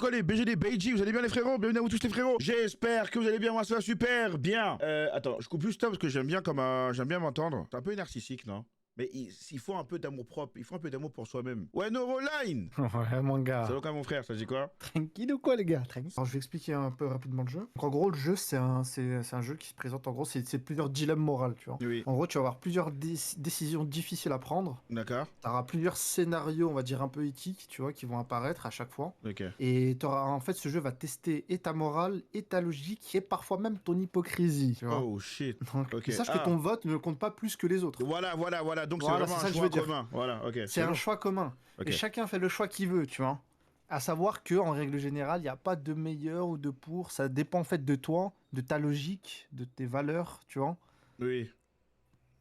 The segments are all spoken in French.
quoi les BGD Beiji? Vous allez bien les frérots? Bienvenue à vous tous les frérots. J'espère que vous allez bien, moi ça va super bien. Attends, je coupe juste ça parce que j'aime bien j'aime bien m'entendre. C'est un peu narcissique, non? Mais il faut un peu d'amour propre, il faut un peu d'amour pour soi-même. Ouais, Neuroline! Ouais, mon gars. Salut quand mon frère, ça dit quoi? Tranquille ou quoi, les gars? Tranquille. Alors, je vais expliquer un peu rapidement le jeu. Donc, en gros, le jeu, c'est un jeu qui se présente, en gros, c'est plusieurs dilemmes moraux, tu vois. Oui. En gros, tu vas avoir plusieurs décisions difficiles à prendre. D'accord. Tu auras plusieurs scénarios, on va dire, un peu éthiques, tu vois, qui vont apparaître à chaque fois. Ok. Et en fait, ce jeu va tester et ta morale, et ta logique, et parfois même ton hypocrisie, tu vois. Oh shit. Donc, Ok. et sache que ton vote ne compte pas plus que les autres. Voilà. Donc Voilà, c'est vraiment c'est ça un que je choix veux dire. commun. Voilà, ok. C'est un choix commun. Ok. Et chacun fait le choix qu'il veut, tu vois. À savoir que, en règle générale, il n'y a pas de meilleur ou de pour. Ça dépend en fait de toi, de ta logique, de tes valeurs, tu vois. Oui.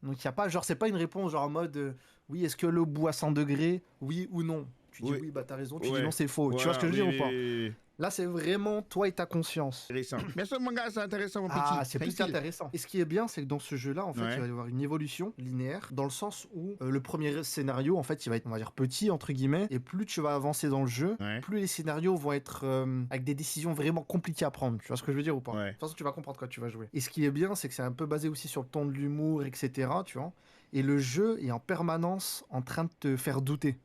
Donc il y a pas, genre, c'est pas une réponse genre en mode oui, est-ce que l'eau bout à 100 degrés, oui ou non. Tu dis Oui. oui, bah t'as raison. Tu Ouais. dis non, c'est faux. Tu vois Voilà, ce que je veux dire ou pas? oui. Là, c'est vraiment toi et ta conscience. Intéressant. Merci mon gars, c'est intéressant mon petit. Ah, c'est plus Tranquille. intéressant. Et ce qui est bien, c'est que dans ce jeu-là, en fait, Ouais. il va y avoir une évolution linéaire, dans le sens où le premier scénario, en fait, il va être, on va dire, petit, entre guillemets, et plus tu vas avancer dans le jeu, Ouais. plus les scénarios vont être avec des décisions vraiment compliquées à prendre. Tu vois ce que je veux dire ou pas? Ouais. De toute façon, tu vas comprendre quand tu vas jouer. Et ce qui est bien, c'est que c'est un peu basé aussi sur le ton de l'humour, etc., tu vois. Et le jeu est en permanence en train de te faire douter.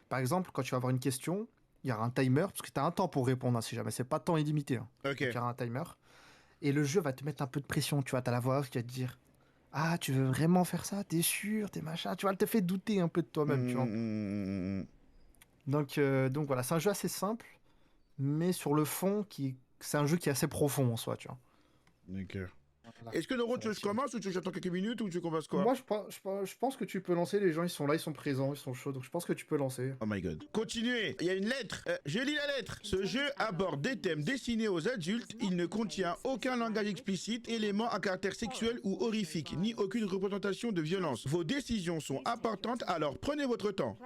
Par exemple, quand tu vas avoir une question, il y aura un timer, parce que tu as un temps pour répondre, hein, si jamais. C'est pas temps illimité. Hein. Ok. Donc, il y aura un timer. Et le jeu va te mettre un peu de pression, tu vois, t'as la voix off qui va te dire ah, tu veux vraiment faire ça? T'es sûr? T'es machin? Tu vois, elle te fait douter un peu de toi-même, tu vois. Donc voilà, c'est un jeu assez simple, mais sur le fond, c'est un jeu qui est assez profond en soi, tu vois. Ok. Voilà. Est-ce que Noro, tu veux que je commence ou tu veux que j'attends quelques minutes ou tu commences quoi? Moi, je pense que tu peux lancer, les gens, ils sont là, ils sont présents, ils sont chauds, donc je pense que tu peux lancer. Oh my god. Continuez. Il y a une lettre. Je lis la lettre. Ce jeu aborde des thèmes destinés aux adultes. Il ne contient aucun langage explicite, éléments à caractère sexuel ou horrifique, ni aucune représentation de violence. Vos décisions sont importantes, alors prenez votre temps.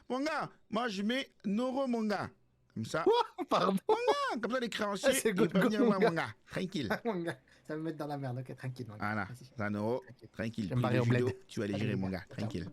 Mon gars, moi je mets Noro mon gars. Comme ça. Pardon. Ah, comme ça les créanciers, C'est ils good, peuvent venir voir mon mon gars. Tranquille. Mon gars, ça va me mettre dans la merde, ok, tranquille. Mon gars. Voilà. Vas-y. Ça, Noro. Tranquille. Je vais me Prix barrer de au bled. judo, tu vas aller Allez, gérer les mon gars. gars. Tranquille.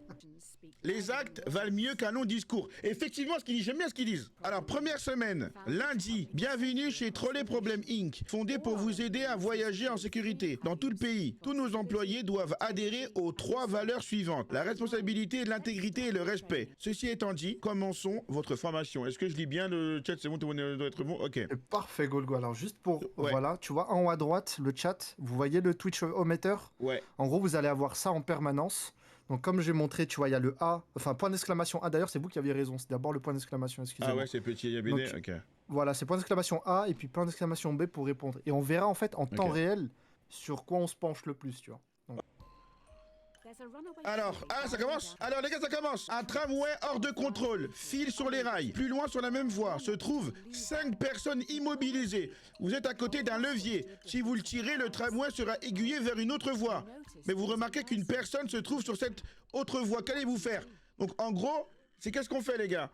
Les actes valent mieux qu'un long discours. Effectivement, ce qu'ils disent, j'aime bien ce qu'ils disent. Alors, première semaine, lundi, bienvenue chez Trolley Problem Inc., fondé pour vous aider à voyager en sécurité dans tout le pays. Tous nos employés doivent adhérer aux 3 valeurs suivantes: la responsabilité, l'intégrité et le respect. Ceci étant dit, commençons votre formation. Est-ce que je lis bien le chat? C'est bon, tout le monde doit être bon? Ok. C'est parfait, Golgo. Alors, juste pour. Ouais. Voilà, tu vois en haut à droite, le chat, vous voyez le Twitch-o-meter? Ouais. En gros, vous allez avoir ça en permanence. Donc, comme j'ai montré, tu vois, il y a le A, enfin, point d'exclamation A. D'ailleurs, c'est vous qui aviez raison. C'est d'abord le point d'exclamation, excusez-moi. Ah ouais, c'est petit ABD, Donc, ok. Voilà, c'est point d'exclamation A et puis point d'exclamation B pour répondre. Et on verra en fait en temps réel sur quoi on se penche le plus, tu vois. Donc, Alors, ça commence? Alors les gars, ça commence. Un tramway hors de contrôle, file sur les rails. Plus loin sur la même voie, se trouvent 5 personnes immobilisées. Vous êtes à côté d'un levier. Si vous le tirez, le tramway sera aiguillé vers une autre voie. Mais vous remarquez qu'une personne se trouve sur cette autre voie. Qu'allez-vous faire? Donc en gros, c'est qu'est-ce qu'on fait les gars?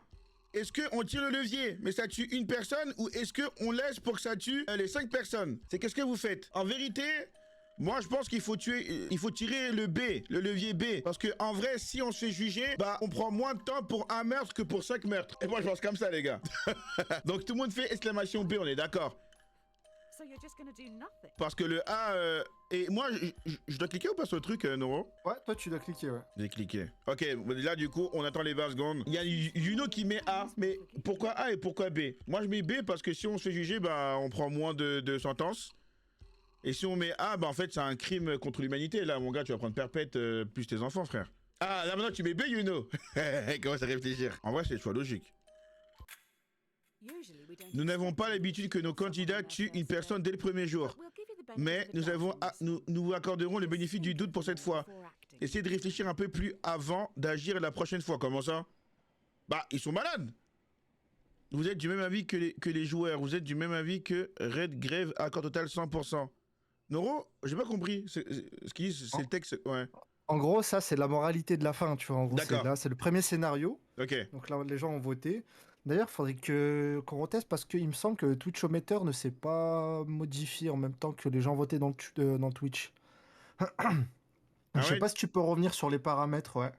Est-ce qu'on tire le levier, mais ça tue une personne, ou est-ce qu'on laisse pour que ça tue les 5 personnes? C'est qu'est-ce que vous faites? En vérité, moi, je pense qu'il faut tirer le B, le levier B. Parce que, en vrai, si on se fait juger, bah, on prend moins de temps pour un meurtre que pour 5 meurtres. Et moi, je pense comme ça, les gars. Donc, tout le monde fait exclamation B, on est d'accord? Parce que le A, et moi, je dois cliquer ou pas sur le truc, Noro? ouais, toi tu dois cliquer, ouais. J'ai cliqué. Ok, là, du coup, on attend les 20 secondes. Il y a Yuno qui met A, mais pourquoi A et pourquoi B? Moi, je mets B parce que si on se fait juger, bah, on prend moins de sentences. Et si on met A, bah en fait, c'est un crime contre l'humanité. Là, mon gars, tu vas prendre perpète plus tes enfants, frère. Ah, là maintenant, tu mets B, Yuno. Commence à réfléchir. En vrai, c'est le choix logique. Nous n'avons pas l'habitude que nos candidats tuent une personne dès le premier jour. Mais nous vous accorderons le bénéfice du doute pour cette fois. Essayez de réfléchir un peu plus avant d'agir la prochaine fois. Comment ça? Bah, ils sont malades. Vous êtes du même avis que les joueurs. Vous êtes du même avis que Red Grave, accord total 100%. Noro, j'ai pas compris. Ce qu'ils disent, c'est le texte. Ouais. En gros, ça c'est la moralité de la fin, tu vois. En gros, c'est le premier scénario. Ok. Donc là, les gens ont voté. D'ailleurs, il faudrait qu'on reteste parce qu'il me semble que le Twitch-o-meter ne s'est pas modifié en même temps que les gens votaient dans Twitch. Je sais pas si tu peux revenir sur les paramètres, ouais.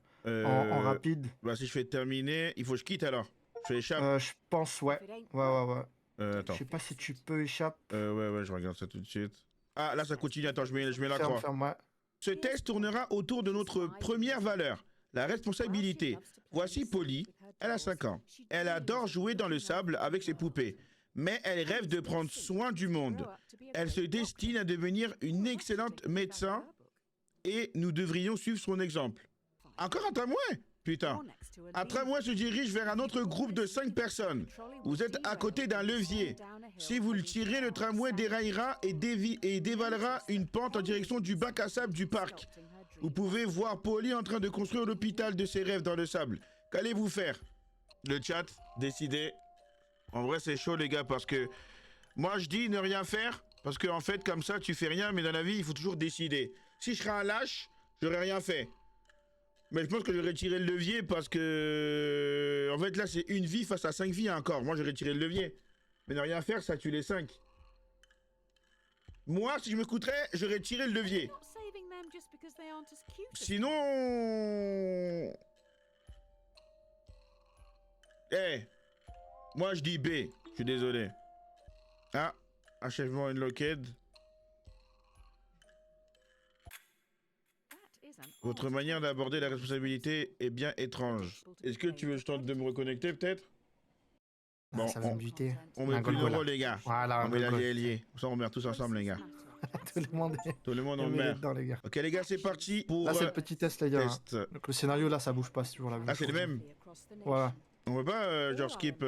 En rapide. Bah, si je fais terminer, il faut que je quitte alors. Je fais échappe. Je pense, ouais. Ouais. Je Attends. sais pas si tu peux échapper. Ouais, je regarde ça tout de suite. Ah, là, ça continue. Attends, je mets la Ferme, croix. ferme, ouais. Ce test tournera autour de notre première valeur, la responsabilité. Voici Polly. Elle a 5 ans. Elle adore jouer dans le sable avec ses poupées. Mais elle rêve de prendre soin du monde. Elle se destine à devenir une excellente médecin et nous devrions suivre son exemple. Encore un tramway? Putain. Un tramway se dirige vers un autre groupe de 5 personnes. Vous êtes à côté d'un levier. Si vous le tirez, le tramway déraillera et dévalera une pente en direction du bac à sable du parc. Vous pouvez voir Polly en train de construire l'hôpital de ses rêves dans le sable. Qu'allez-vous faire? Le chat, décidez. En vrai, c'est chaud, les gars, parce que moi, je dis ne rien faire, parce que en fait, comme ça, tu fais rien, mais dans la vie, il faut toujours décider. Si je serais un lâche, j'aurais rien fait. Mais je pense que j'aurais tiré le levier parce que... En fait, là, c'est une vie face à 5 vies encore. Moi, j'aurais tiré le levier. Mais ne rien faire, ça tue les 5. Moi, si je me coûterais, j'aurais tiré le levier. Sinon... Moi, je dis B. Je suis désolé. Ah, achèvement unlocked. Votre manière d'aborder la responsabilité est bien étrange. Est-ce que tu veux que je tente de me reconnecter, peut-être? Bon, ça va me buter. On met plus d'euros, les gars. Voilà, on met la GLI. Ça, on meurt tous ensemble, les gars. Tout le monde on meurt. dedans, les gars. Ok, les gars, c'est parti pour... Là, c'est le petit test, les gars. Test. Donc, le scénario, là, ça bouge pas, c'est toujours la même chose. Ah, c'est le même? Voilà. On veut pas, genre, skip...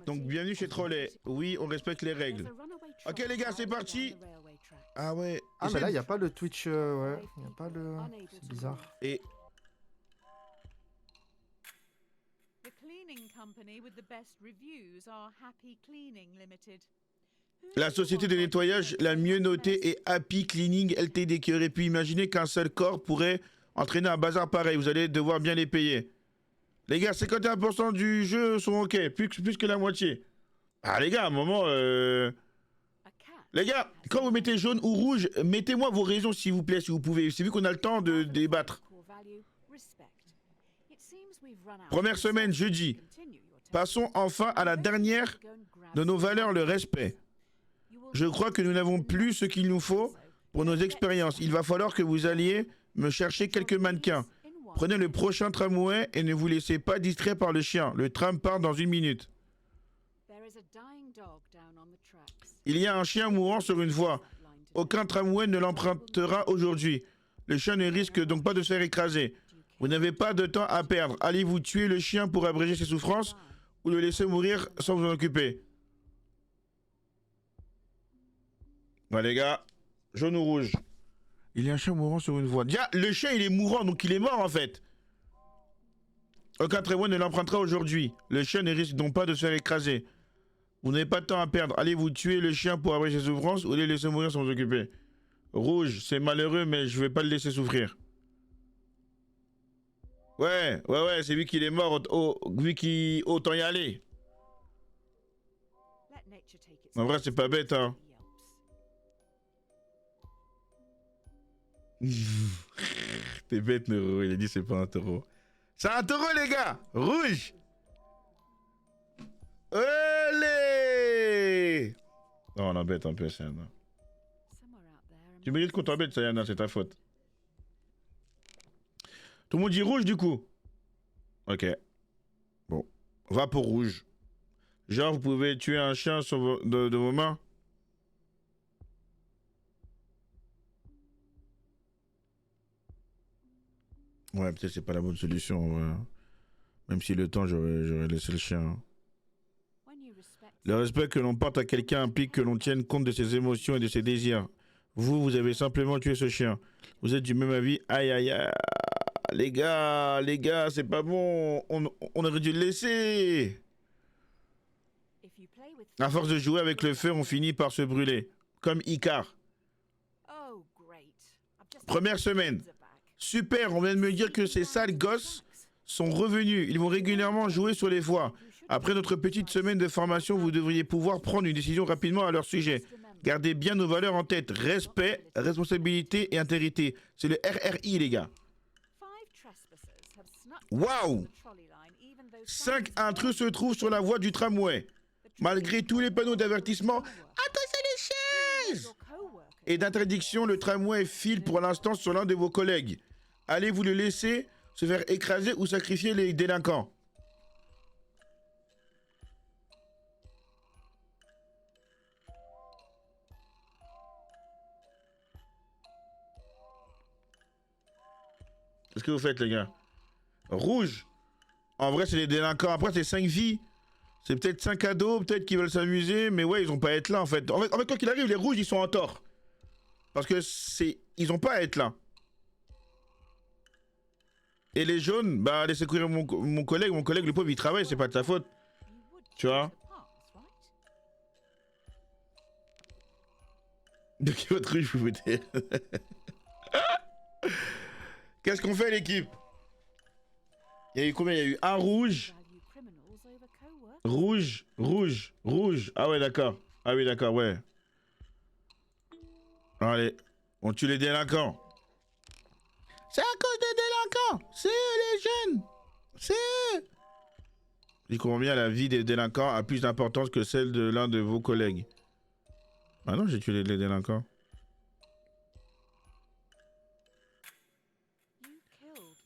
Donc, bienvenue chez Trolley. Oui, on respecte les règles. Ok, les gars, c'est parti. Ah ouais. Ah, mais là, il n'y a pas le Twitch... ouais, il n'y a pas le... C'est bizarre. Et... La société de nettoyage la mieux notée est Happy Cleaning Ltd qui aurait pu imaginer qu'un seul corps pourrait entraîner un bazar pareil. Vous allez devoir bien les payer. Les gars, 51% du jeu sont ok, plus que la moitié. Ah les gars, à un moment... Les gars, quand vous mettez jaune ou rouge, mettez-moi vos raisons s'il vous plaît, si vous pouvez. C'est vu qu'on a le temps de débattre. Première semaine, jeudi. Passons enfin à la dernière de nos valeurs, le respect. Je crois que nous n'avons plus ce qu'il nous faut pour nos expériences. Il va falloir que vous alliez me chercher quelques mannequins. Prenez le prochain tramway et ne vous laissez pas distraire par le chien. Le tram part dans 1 minute. Il y a un chien mourant sur une voie. Aucun tramway ne l'empruntera aujourd'hui. Le chien ne risque donc pas de se faire écraser. Vous n'avez pas de temps à perdre. Allez-vous tuer le chien pour abréger ses souffrances ou le laisser mourir sans vous en occuper? Ouais les gars, jaune ou rouge? Il y a un chien mourant sur une voie. Déjà, le chien il est mourant donc il est mort en fait. Aucun tramway ne l'empruntera aujourd'hui. Le chien ne risque donc pas de se faire écraser. Vous n'avez pas de temps à perdre. Allez-vous tuer le chien pour abréger ses souffrances ou le laisser mourir sans vous occuper? Rouge, c'est malheureux mais je vais pas le laisser souffrir. Ouais, c'est vu qu'il est mort, vu qu'il autant y aller. En vrai, c'est pas bête, hein. T'es bête, Neuro, il a dit c'est pas un taureau. C'est un taureau, les gars. Rouge. Allez. Non, on embête un peu, Sayana. Tu mérites qu'on t'embête, Sayana, c'est ta faute. Tout le monde dit rouge, du coup. Ok. Bon. On va pour rouge. Genre, vous pouvez tuer un chien sur de vos mains. Ouais, peut-être c'est pas la bonne solution. Ouais. Même si le temps, j'aurais laissé le chien. Le respect que l'on porte à quelqu'un implique que l'on tienne compte de ses émotions et de ses désirs. Vous avez simplement tué ce chien. Vous êtes du même avis. Aïe, aïe, aïe. Les gars, c'est pas bon. On aurait dû le laisser. À force de jouer avec le feu, on finit par se brûler. Comme Icar. Première semaine. Super, on vient de me dire que ces sales gosses sont revenus. Ils vont régulièrement jouer sur les voies. Après notre petite semaine de formation, vous devriez pouvoir prendre une décision rapidement à leur sujet. Gardez bien nos valeurs en tête. Respect, responsabilité et intégrité. C'est le RRI, les gars. Waouh! 5 intrus se trouvent sur la voie du tramway. Malgré tous les panneaux d'avertissement, attention les chaises et d'interdiction, le tramway file pour l'instant sur l'un de vos collègues. Allez-vous le laisser se faire écraser ou sacrifier les délinquants? Qu'est-ce que vous faites, les gars? Rouge. En vrai, c'est les délinquants. Après, c'est 5 vies. C'est peut-être 5 ados, peut-être qu'ils veulent s'amuser. Mais ouais, ils ont pas à être là, en fait. En fait, quoi qu'il arrive, les rouges, ils sont en tort. Parce que c'est... Ils ont pas à être là. Et les jaunes, bah, allez secourir mon collègue. Mon collègue, le pauvre, il travaille, c'est pas de sa faute. Tu vois? De qui votre rouge, vous foutez? Qu'est-ce qu'on fait, l'équipe? Il y a eu combien? Il y a eu un rouge. Rouge, rouge, rouge. Ah ouais, d'accord. Ah oui, d'accord, ouais. Allez, on tue les délinquants. C'est à cause des délinquants. C'est eux, les jeunes. C'est eux. Il comprend bien, la vie des délinquants a plus d'importance que celle de l'un de vos collègues. Ah non, j'ai tué les délinquants.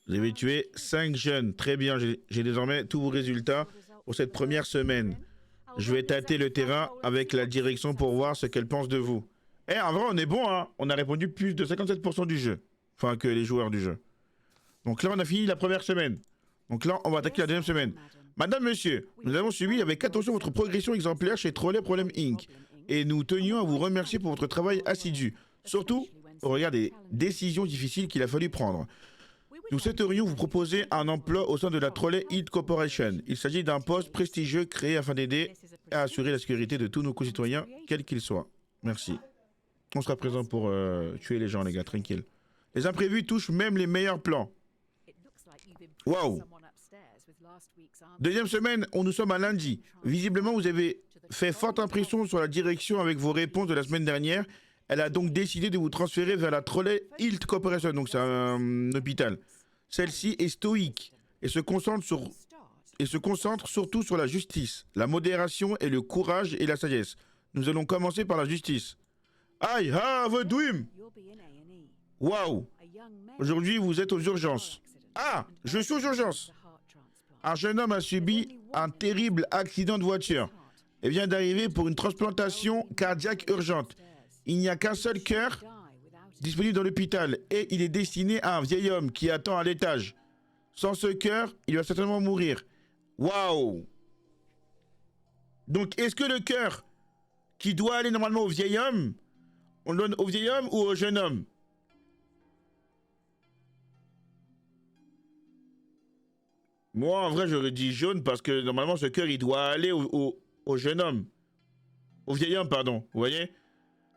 Vous avez tué 5 jeunes. Très bien, j'ai désormais tous vos résultats pour cette première semaine. Je vais tâter le terrain avec la direction pour voir ce qu'elle pense de vous. Eh, en vrai, on est bon, hein. On a répondu plus de 57% du jeu. Enfin, que les joueurs du jeu. Donc là, on a fini la première semaine. Donc là, on va attaquer la deuxième semaine. Madame, monsieur, nous avons suivi avec attention votre progression exemplaire chez Trolley Problem Inc. Et nous tenions à vous remercier pour votre travail assidu. Surtout, au regard des décisions difficiles qu'il a fallu prendre. Nous souhaiterions vous proposer un emploi au sein de la Trolley Inc. Corporation. Il s'agit d'un poste prestigieux créé afin d'aider à assurer la sécurité de tous nos concitoyens, quels qu'ils soient. Merci. On sera présent pour tuer les gens, les gars, tranquille. Les imprévus touchent même les meilleurs plans. Waouh! Deuxième semaine, nous sommes à lundi. Visiblement, vous avez fait forte impression sur la direction avec vos réponses de la semaine dernière. Elle a donc décidé de vous transférer vers la Trolley Inc. Corporation, donc c'est un hôpital. Celle-ci est stoïque et se concentre surtout sur la justice, la modération et le courage et la sagesse. Nous allons commencer par la justice. I have a dream! Waouh! Aujourd'hui, vous êtes aux urgences. Ah! Je suis aux urgences! Un jeune homme a subi un terrible accident de voiture et vient d'arriver pour une transplantation cardiaque urgente. Il n'y a qu'un seul cœur disponible dans l'hôpital et il est destiné à un vieil homme qui attend à l'étage. Sans ce cœur, il va certainement mourir. Waouh! Donc, est-ce que le cœur qui doit aller normalement au vieil homme, on le donne au vieil homme ou au jeune homme? Moi, en vrai, j'aurais dit jaune parce que normalement, ce cœur, il doit aller au jeune homme. Au vieil homme, pardon. Vous voyez?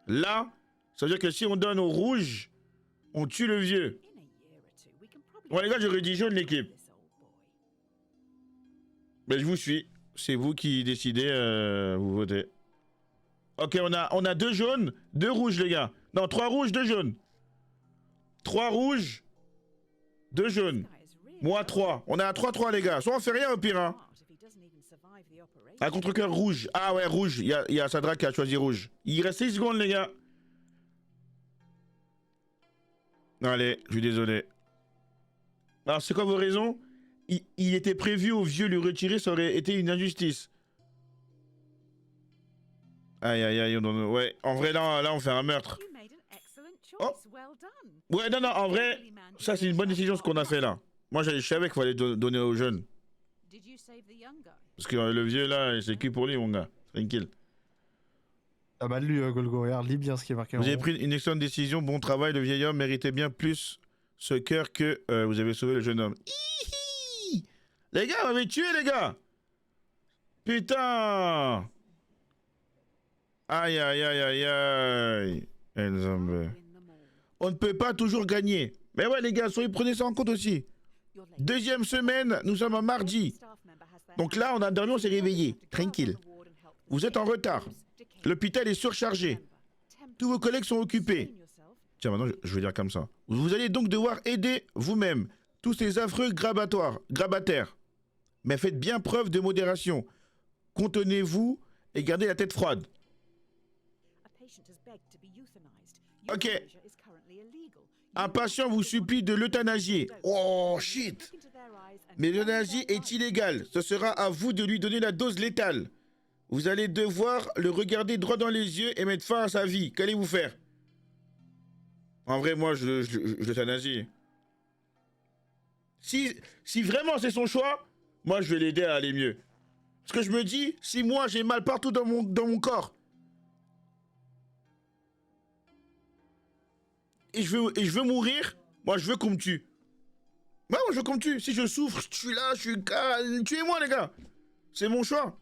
Là, ça veut dire que si on donne au rouge, on tue le vieux. Bon, les gars, j'aurais dit jaune, l'équipe. Mais je vous suis. C'est vous qui décidez, vous votez. Ok, on a 2 jaunes, 2 rouges, les gars. Non, 3 rouges, 2 jaunes. 3 rouges, 2 jaunes. Moi, 3. On est à 3-3, les gars. Soit on fait rien au pire, hein. Un contre-cœur rouge. Ah ouais, rouge. Il y a Sadra qui a choisi rouge. Il reste 6 secondes, les gars. Allez, je suis désolé. Alors, c'est quoi vos raisons? Il était prévu au vieux lui retirer, ça aurait été une injustice. Aïe, aïe, aïe. Ouais, en vrai, là, on fait un meurtre. Oh. Ouais, non, en vrai, ça, c'est une bonne décision, ce qu'on a fait, là. Moi, je savais qu'il fallait donner aux jeunes. Parce que le vieux, là, c'est qui pour lui, mon gars. Tranquille. Ah bah lui, Golgo, regarde, lis bien ce qui est marqué en Vous avez haut. pris une excellente décision, bon travail, le vieil homme méritait bien plus ce cœur que vous avez sauvé le jeune homme. Hihi. Les gars, vous m'avez tué, les gars. Putain. Aïe, aïe, aïe, aïe, aïe. On ne peut pas toujours gagner. Mais ouais, les gars, prenez ça en compte aussi. Deuxième semaine, nous sommes un mardi. Donc là, on a dormi, on s'est réveillé. Tranquille. Vous êtes en retard. L'hôpital est surchargé. Tous vos collègues sont occupés. Tiens, maintenant, je vais dire comme ça. Vous allez donc devoir aider vous-même tous ces affreux grabataires. Mais faites bien preuve de modération. Contenez-vous et gardez la tête froide. Ok. Un patient vous supplie de l'euthanasier. Oh shit. Mais l'euthanasie est illégale. Ce sera à vous de lui donner la dose létale. Vous allez devoir le regarder droit dans les yeux et mettre fin à sa vie. Qu'allez-vous faire? En vrai, moi, je l'euthanasie. Si vraiment c'est son choix, moi, je vais l'aider à aller mieux. Parce que je me dis, si moi, j'ai mal partout dans mon corps, et je veux mourir, moi, je veux qu'on me tue. Moi, je veux qu'on me tue. Si je souffre, je suis là, je suis calme. Tuez-moi, les gars. C'est mon choix.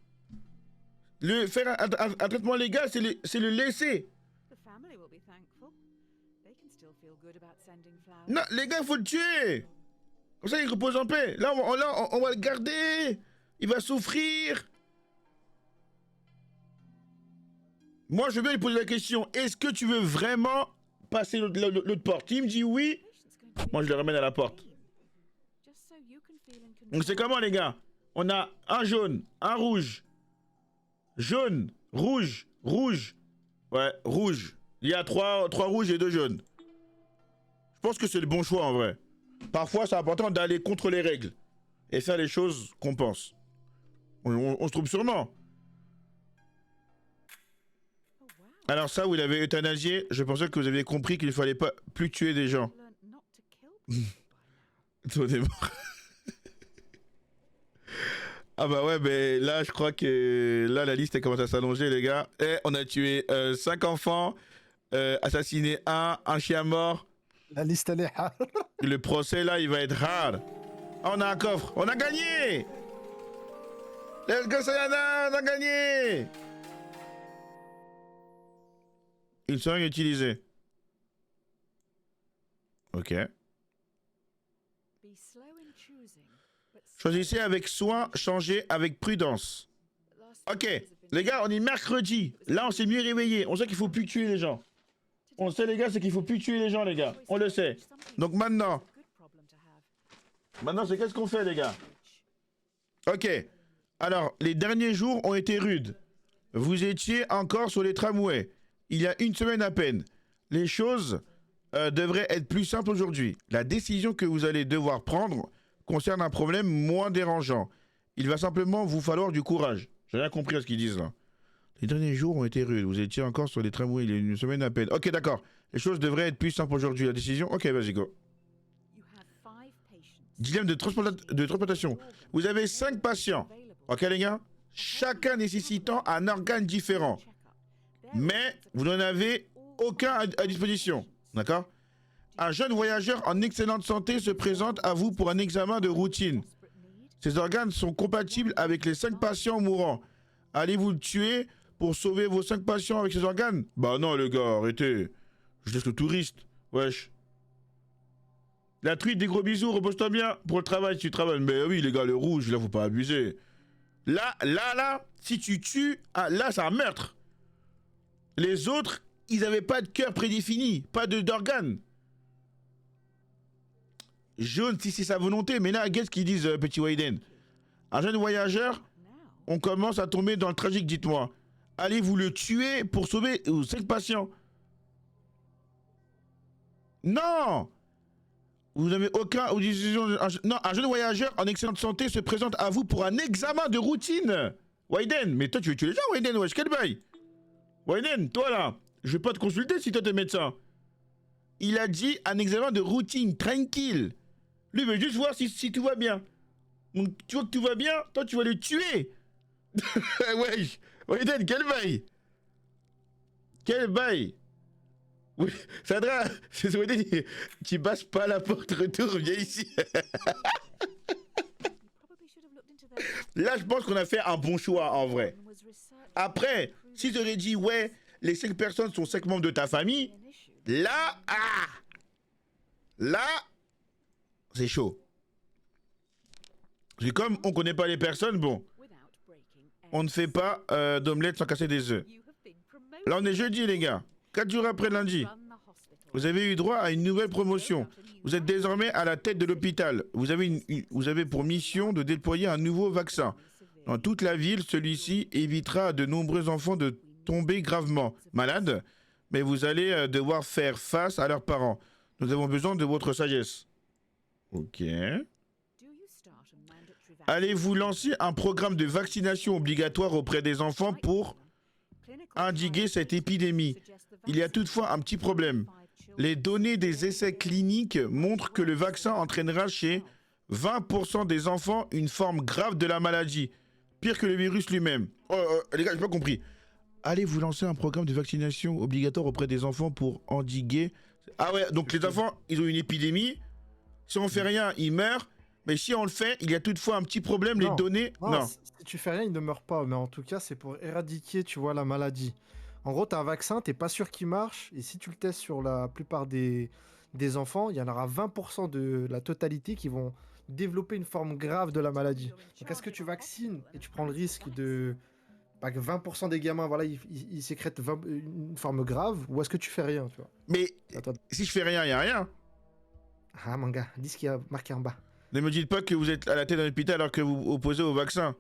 Faire un traitement légal, c'est le laisser. Non, les gars, il faut le tuer. Comme ça, il repose en paix. Là, on va le garder. Il va souffrir. Moi, je veux bien lui poser la question. Est-ce que tu veux vraiment passer l'autre porte? Il me dit oui. Moi, je le ramène à la porte. Donc, c'est comment, les gars? On a un jaune, un rouge. Jaune, rouge, rouge. Ouais, rouge. Il y a trois rouges et 2 jaunes. Je pense que c'est le bon choix, en vrai. Parfois, c'est important d'aller contre les règles. Et faire les choses qu'on pense. On se trompe sûrement. Alors ça, vous l'avez euthanasié. Je pensais que vous aviez compris qu'il ne fallait pas plus tuer des gens. Toi, t'es mort. Ah bah ouais, mais là, je crois que là, la liste elle commence à s'allonger, les gars. Et on a tué 5 enfants, assassiné un chien mort. La liste, elle est hard. Le procès, là, il va être hard. Ah, on a un coffre. On a gagné. Let's go, Sayana, on a gagné. Une seringue utilisée. Ok. Choisissez avec soin, changez avec prudence. Ok, les gars, on est mercredi. Là, on s'est mieux réveillé. On sait qu'il faut plus tuer les gens. On sait, les gars, c'est qu'il faut plus tuer les gens, les gars. On le sait. Donc maintenant, c'est qu'est-ce qu'on fait, les gars? Ok. Alors, les derniers jours ont été rudes. Vous étiez encore sur les tramways. Il y a une semaine à peine. Les choses devraient être plus simples aujourd'hui. La décision que vous allez devoir prendre concerne un problème moins dérangeant. Il va simplement vous falloir du courage. J'ai rien compris à ce qu'ils disent là. Les derniers jours ont été rudes. Vous étiez encore sur les tramways il y a une semaine à peine. Ok, d'accord. Les choses devraient être plus simples aujourd'hui. La décision. Ok, vas-y, go. Dilemme de transplantation. Vous avez 5 patients. Ok, les gars? Chacun nécessitant un organe différent. Mais vous n'en avez aucun à disposition. D'accord? Un jeune voyageur en excellente santé se présente à vous pour un examen de routine. Ces organes sont compatibles avec les 5 patients mourants. Allez-vous le tuer pour sauver vos 5 patients avec ces organes? Bah non, les gars, arrêtez. Je laisse le touriste. Wesh. La truite, des gros bisous, repose-toi bien pour le travail si tu travailles. Mais oui, les gars, le rouge, là, faut pas abuser. Là, si tu tues, là, c'est un meurtre. Les autres, ils n'avaient pas de cœur prédéfini, pas d'organes. Jaune, si c'est sa volonté, mais là, qu'est-ce qu'ils disent, petit Wayden? Un jeune voyageur, on commence à tomber dans le tragique, dites-moi. Allez-vous le tuer pour sauver 5 patients? Non! Vous n'avez aucun... Non, un jeune voyageur en excellente santé se présente à vous pour un examen de routine. Wayden, mais toi, tu veux tuer les gens, Wayden, wesh, quel bail? Wayden, toi, là, je vais pas te consulter si toi, t'es médecin. Il a dit un examen de routine, tranquille. Lui, il veut juste voir si tout va bien. Donc, tu vois que tout va bien, toi, tu vas le tuer. Wesh, Wayden, quel bail? Quel bail? Oui, Sandra, c'est Wayden, tu passes pas la porte, retour, viens ici. Là, je pense qu'on a fait un bon choix, en vrai. Après, si j'aurais dit, ouais, les 5 personnes sont 5 membres de ta famille, là, là, c'est chaud. Et comme on connaît pas les personnes, bon, on ne fait pas d'omelette sans casser des œufs. Là, on est jeudi, les gars. 4 jours après lundi. Vous avez eu droit à une nouvelle promotion. Vous êtes désormais à la tête de l'hôpital. Vous avez pour mission de déployer un nouveau vaccin. dans toute la ville. Celui-ci évitera à de nombreux enfants de tomber gravement malades, mais vous allez devoir faire face à leurs parents. Nous avons besoin de votre sagesse. Ok. Allez-vous lancer un programme de vaccination obligatoire auprès des enfants pour endiguer cette épidémie? Il y a toutefois un petit problème. Les données des essais cliniques montrent que le vaccin entraînera chez 20% des enfants une forme grave de la maladie, pire que le virus lui-même. Les gars, j'ai pas compris. Allez-vous lancer un programme de vaccination obligatoire auprès des enfants pour endiguer... Ah ouais, donc les enfants, ils ont une épidémie. Si on fait rien, ils meurent. Mais si on le fait, il y a toutefois un petit problème, les données... Non. Si tu fais rien, ils ne meurent pas. Mais en tout cas, c'est pour éradiquer, tu vois, la maladie. En gros, tu as un vaccin, t'es pas sûr qu'il marche. Et si tu le testes sur la plupart des enfants, il y en aura 20% de la totalité qui vont développer une forme grave de la maladie. Donc est-ce que tu vaccines et tu prends le risque de... Pas que 20% des gamins, voilà, ils sécrètent une forme grave, ou est-ce que tu fais rien, tu vois? Mais si je fais rien, il n'y a rien. Ah, mon gars, dis ce qu'il y a marqué en bas. Ne me dites pas que vous êtes à la tête d'un hôpital alors que vous vous opposez au vaccin.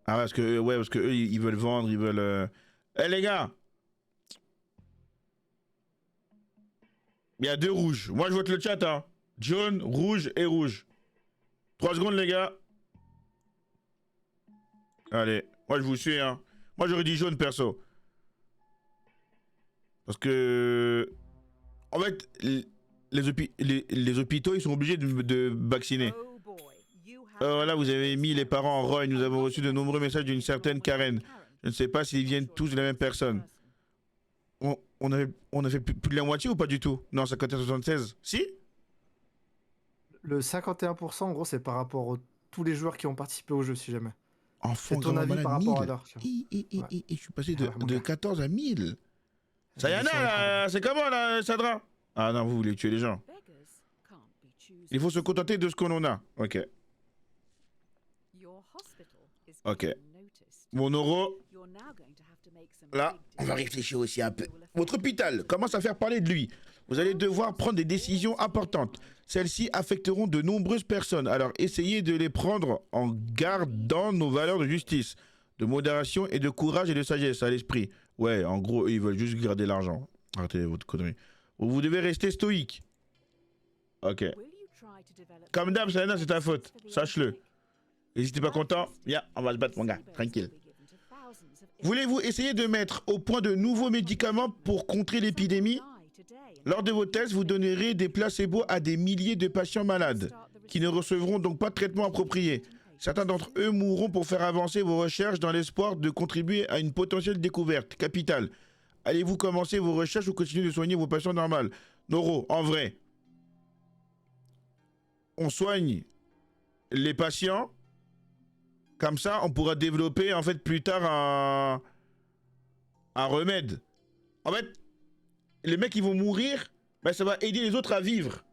Ah, parce que eux, ils veulent vendre, ils veulent... Eh les gars, il y a 2 rouges. Moi, je vote le chat, hein. Jaune, rouge et rouge. 3 secondes, les gars. Allez, moi, je vous suis, hein. Moi, j'aurais dit jaune, perso. Parce que... En fait, les hôpitaux, ils sont obligés de vacciner. Là, vous avez mis les parents en rogne. Nous avons reçu de nombreux messages d'une certaine Karen. Je ne sais pas s'ils viennent tous de la même personne. On a fait plus de la moitié ou pas du tout? Non, 51-76. Si? Le 51%, en gros, c'est par rapport à tous les joueurs qui ont participé au jeu, si jamais. C'est ton avis par rapport à l'heure. Je suis passé de 14 à 1000. Sayana, là, c'est comment, là, Sadra? Ah non, vous voulez tuer les gens. Il faut se contenter de ce qu'on en a. Ok. Ok. Mon euro. Là, on va réfléchir aussi un peu. Votre hôpital commence à faire parler de lui. Vous allez devoir prendre des décisions importantes. Celles-ci affecteront de nombreuses personnes. Alors essayez de les prendre en gardant nos valeurs de justice, de modération et de courage et de sagesse à l'esprit. Ouais, en gros, ils veulent juste garder l'argent. Arrêtez votre connerie. Vous devez rester stoïque. Ok. Comme d'hab, Selena, c'est ta faute. Sache-le. Et si t'es pas content, on va se battre, mon gars. Tranquille. Voulez-vous essayer de mettre au point de nouveaux médicaments pour contrer l'épidémie? Lors de vos tests, vous donnerez des placebos à des milliers de patients malades, qui ne recevront donc pas de traitement approprié. Certains d'entre eux mourront pour faire avancer vos recherches dans l'espoir de contribuer à une potentielle découverte capitale. Allez-vous commencer vos recherches ou continuer de soigner vos patients normaux? Noro, en vrai, on soigne les patients, comme ça on pourra développer en fait plus tard un remède. En fait, les mecs qui vont mourir, ben, ça va aider les autres à vivre.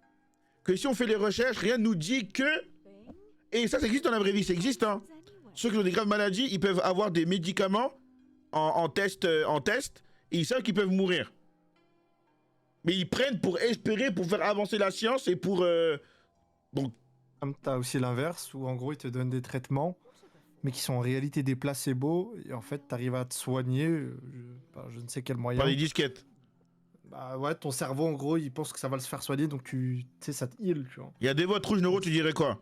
Que si on fait les recherches, rien ne nous dit que... Et ça existe dans la vraie vie, ça existe, hein. Ceux qui ont des graves maladies, ils peuvent avoir des médicaments en test, et ils savent qu'ils peuvent mourir. Mais ils prennent pour espérer, pour faire avancer la science et pour... Bon. Comme t'as aussi l'inverse, où en gros ils te donnent des traitements, mais qui sont en réalité des placebos, et en fait t'arrives à te soigner, je ne sais quel moyen. Par les disquettes. Bah ouais, ton cerveau en gros il pense que ça va le faire soigner, donc tu sais, ça te heal, tu vois. Il y a des votes rouges, Noro, tu dirais quoi?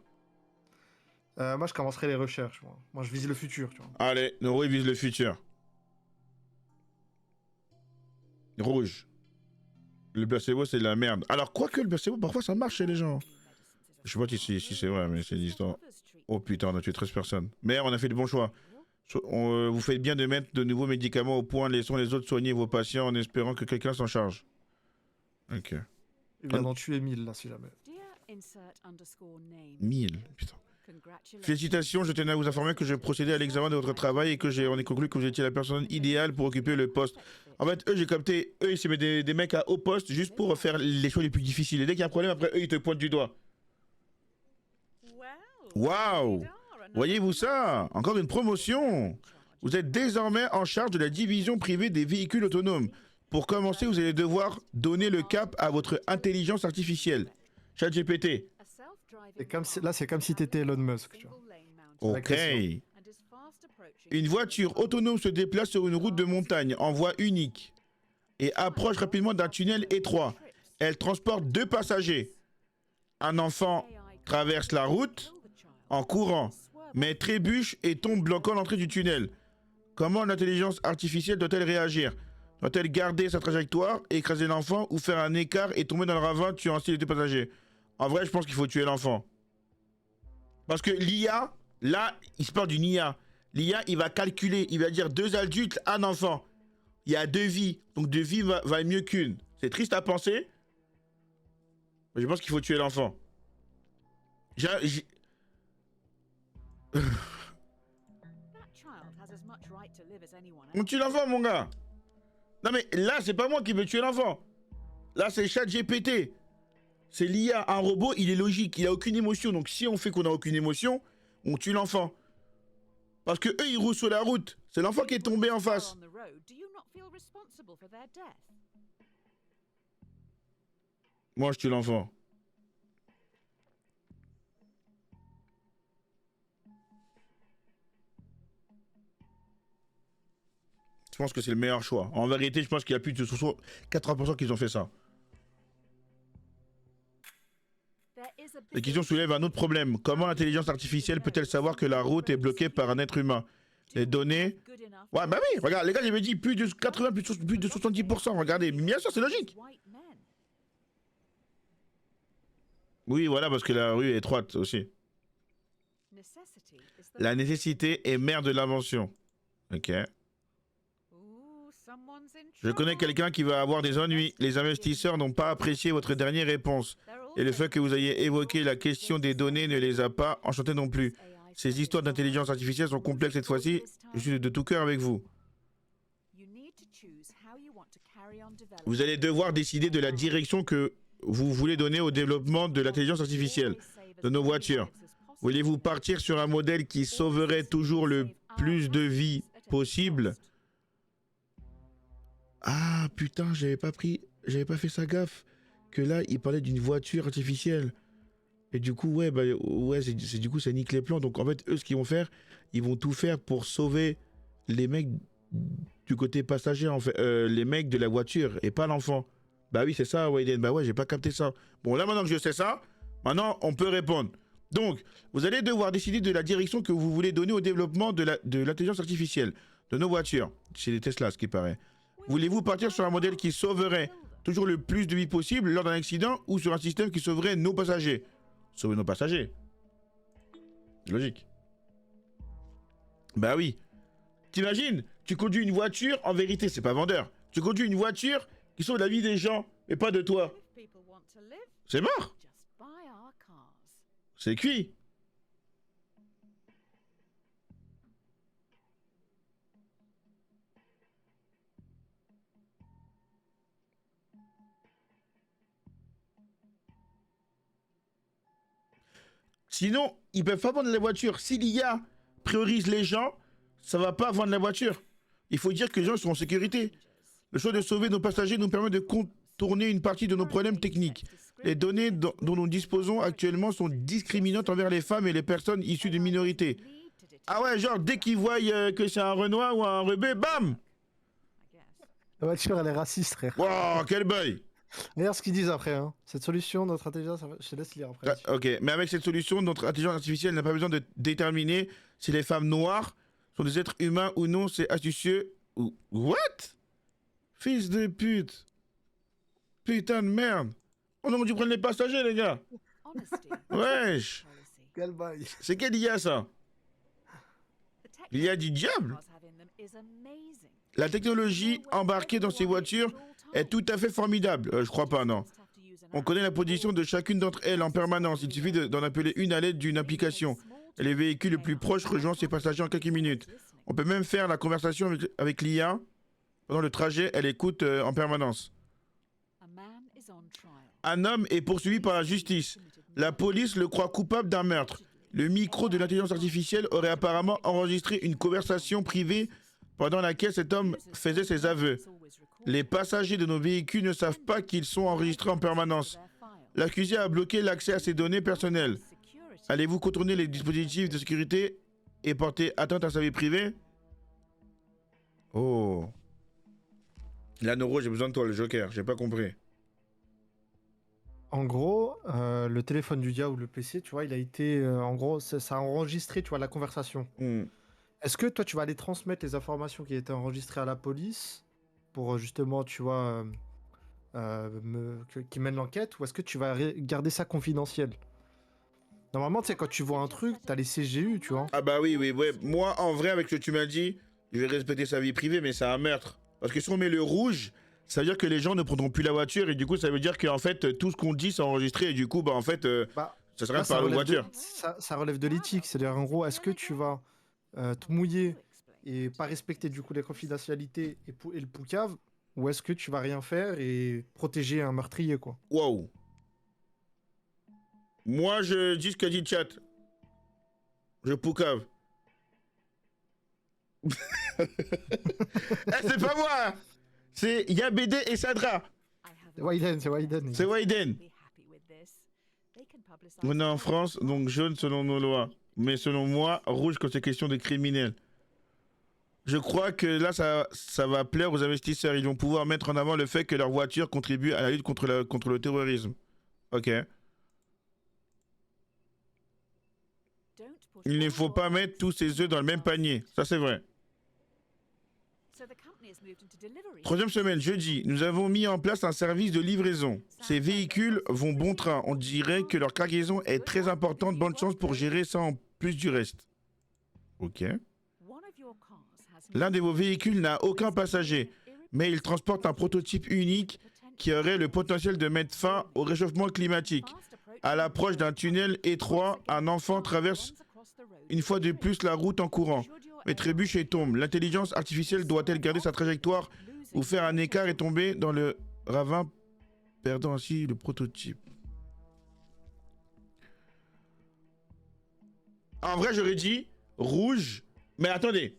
Moi je commencerai les recherches, moi je vise le futur, tu vois. Allez, Noro il vise le futur. Rouge. Le placebo c'est de la merde. Alors quoique le placebo parfois ça marche chez les gens. Je sais pas si c'est vrai, mais c'est l'histoire. Oh putain, on a tué 13 personnes. Mais on a fait de bons choix. Vous faites bien de mettre de nouveaux médicaments au point. Laissons les autres soigner vos patients en espérant que quelqu'un s'en charge. Ok. Il vient d'en tuer 1000 là, si jamais. 1000, putain. Félicitations, je tenais à vous informer que j'ai procédé à l'examen de votre travail et que on est conclu que vous étiez la personne idéale pour occuper le poste. En fait, eux, j'ai capté, eux, ils se mettent des mecs à haut poste juste pour faire les choix les plus difficiles. Et dès qu'il y a un problème, après, eux, ils te pointent du doigt. Waouh! Voyez-vous ça? Encore une promotion! Vous êtes désormais en charge de la division privée des véhicules autonomes. Pour commencer, vous allez devoir donner le cap à votre intelligence artificielle. ChatGPT. Là, c'est comme si t'étais Elon Musk, tu vois. Ok. Une voiture autonome se déplace sur une route de montagne en voie unique et approche rapidement d'un tunnel étroit. Elle transporte 2 passagers. Un enfant traverse la route en courant, mais trébuche et tombe bloquant l'entrée du tunnel. Comment l'intelligence artificielle doit-elle réagir? Doit-elle garder sa trajectoire, écraser l'enfant ou faire un écart et tomber dans le ravin tuant ainsi les 2 passagers? En vrai, je pense qu'il faut tuer l'enfant. Parce que l'IA, là, il se parle d'une IA. L'IA, il va calculer, il va dire 2 adultes, un enfant. Il y a 2 vies, donc 2 vies valent mieux qu'une. C'est triste à penser, mais je pense qu'il faut tuer l'enfant. On tue l'enfant, mon gars. Non mais là, c'est pas moi qui veux tuer l'enfant. Là, c'est ChatGPT. C'est l'IA. Un robot, il est logique, il a aucune émotion. Donc si on fait qu'on a aucune émotion, on tue l'enfant. Parce que eux, ils roulent sur la route. C'est l'enfant qui est tombé en face. Moi, je tue l'enfant. Je pense que c'est le meilleur choix. En vérité, je pense qu'il y a plus de 80% qui ont fait ça. La question soulève un autre problème. Comment l'intelligence artificielle peut-elle savoir que la route est bloquée par un être humain? Les données... Ouais, bah oui, regarde, les gars, j'avais dit plus de 80, plus de 70%. Regardez, bien sûr, c'est logique. Oui, voilà, parce que la rue est étroite aussi. La nécessité est mère de l'invention. Ok. Je connais quelqu'un qui va avoir des ennuis. Les investisseurs n'ont pas apprécié votre dernière réponse. Et le fait que vous ayez évoqué la question des données ne les a pas enchantés non plus. Ces histoires d'intelligence artificielle sont complexes cette fois-ci. Je suis de tout cœur avec vous. Vous allez devoir décider de la direction que vous voulez donner au développement de l'intelligence artificielle, de nos voitures. Voulez-vous partir sur un modèle qui sauverait toujours le plus de vies possible? Ah putain, j'avais pas fait ça gaffe. Que là, il parlait d'une voiture artificielle. Et du coup, ouais, du coup, ça nique les plans. Donc en fait, eux, ce qu'ils vont faire, ils vont tout faire pour sauver les mecs du côté passager, en fait, les mecs de la voiture et pas l'enfant. Bah oui, c'est ça, Wayden. Bah ouais, j'ai pas capté ça. Bon, là, maintenant que je sais ça, maintenant, on peut répondre. Donc, vous allez devoir décider de la direction que vous voulez donner au développement de l'intelligence artificielle, de nos voitures. C'est les Tesla, ce qui paraît. Voulez-vous partir sur un modèle qui sauverait toujours le plus de vies possible lors d'un accident ou sur un système qui sauverait nos passagers? Sauver nos passagers. C'est logique. Bah oui. T'imagines, tu conduis une voiture, en vérité, c'est pas vendeur. Tu conduis une voiture qui sauve la vie des gens, mais pas de toi. C'est mort. C'est cuit. Sinon, ils peuvent pas vendre la voiture. Si l'IA priorise les gens, ça va pas vendre la voiture. Il faut dire que les gens sont en sécurité. Le choix de sauver nos passagers nous permet de contourner une partie de nos problèmes techniques. Les données dont nous disposons actuellement sont discriminantes envers les femmes et les personnes issues de minorités. Ah ouais, genre, dès qu'ils voient que c'est un Renoir ou un Rebeu, bam! La voiture, elle est raciste, frère. Wow, quel bail! Regarde ce qu'ils disent après. Hein. Cette solution, notre intelligence, je te laisse lire après. Ah, ok, mais avec cette solution, notre intelligence artificielle n'a pas besoin de déterminer si les femmes noires sont des êtres humains ou non. C'est astucieux. Ou... What? Fils de pute. Putain de merde. On aurait dû prendre les passagers, les gars. Wesh. Quel bail. C'est quelle IA, ça? L'IA du diable? La technologie embarquée dans ces voitures est tout à fait formidable. Je crois pas, non. On connaît la position de chacune d'entre elles en permanence. Il suffit d'en appeler une à l'aide d'une application. Et les véhicules les plus proches rejoignent ses passagers en quelques minutes. On peut même faire la conversation avec l'IA. Pendant le trajet, elle écoute en permanence. Un homme est poursuivi par la justice. La police le croit coupable d'un meurtre. Le micro de l'intelligence artificielle aurait apparemment enregistré une conversation privée pendant laquelle cet homme faisait ses aveux. Les passagers de nos véhicules ne savent pas qu'ils sont enregistrés en permanence. L'accusé a bloqué l'accès à ses données personnelles. Allez-vous contourner les dispositifs de sécurité et porter atteinte à sa vie privée? Oh. Là, Noro, j'ai besoin de toi, le Joker. J'ai pas compris. En gros, le téléphone du gars ou le PC, tu vois, il a été, en gros, ça a enregistré, tu vois, la conversation. Hmm. Est-ce que toi, tu vas aller transmettre les informations qui étaient enregistrées à la police pour justement, tu vois, qui mène l'enquête, ou est-ce que tu vas garder ça confidentiel? Normalement, tu sais, quand tu vois un truc, t'as les CGU, tu vois. Ah bah oui, oui, ouais. Moi, en vrai, avec ce que tu m'as dit, je vais respecter sa vie privée, mais c'est un meurtre. Parce que si on met le rouge, ça veut dire que les gens ne prendront plus la voiture, et du coup, ça veut dire qu'en fait, tout ce qu'on dit, c'est enregistré, et du coup, bah en fait, Bah, ça sert à rien là, de parler aux voitures. ça relève de l'éthique. C'est-à-dire, en gros, est-ce que tu vas te mouiller et pas respecter du coup les confidentialités et le poucave, ou est-ce que tu vas rien faire et protéger un meurtrier, quoi? Waouh. Moi, je dis ce qu'a dit le chat. Je poucave. Eh, c'est pas moi, hein. C'est Yabede et Sadra. C'est Wyden, c'est Wyden. C'est Wyden. On est en France, donc jaune selon nos lois. Mais selon moi, rouge quand c'est question de criminels. Je crois que là, ça va plaire aux investisseurs. Ils vont pouvoir mettre en avant le fait que leur voiture contribue à la lutte contre le terrorisme. Ok. Il ne faut pas mettre tous ses œufs dans le même panier. Ça, c'est vrai. Troisième semaine, jeudi, nous avons mis en place un service de livraison. Ces véhicules vont bon train. On dirait que leur cargaison est très importante. Bonne chance pour gérer ça en plus du reste. Ok. L'un de vos véhicules n'a aucun passager, mais il transporte un prototype unique qui aurait le potentiel de mettre fin au réchauffement climatique. À l'approche d'un tunnel étroit, un enfant traverse une fois de plus la route en courant, mais trébuche et tombe. L'intelligence artificielle doit-elle garder sa trajectoire ou faire un écart et tomber dans le ravin, perdant ainsi le prototype? En vrai, j'aurais dit rouge, mais attendez.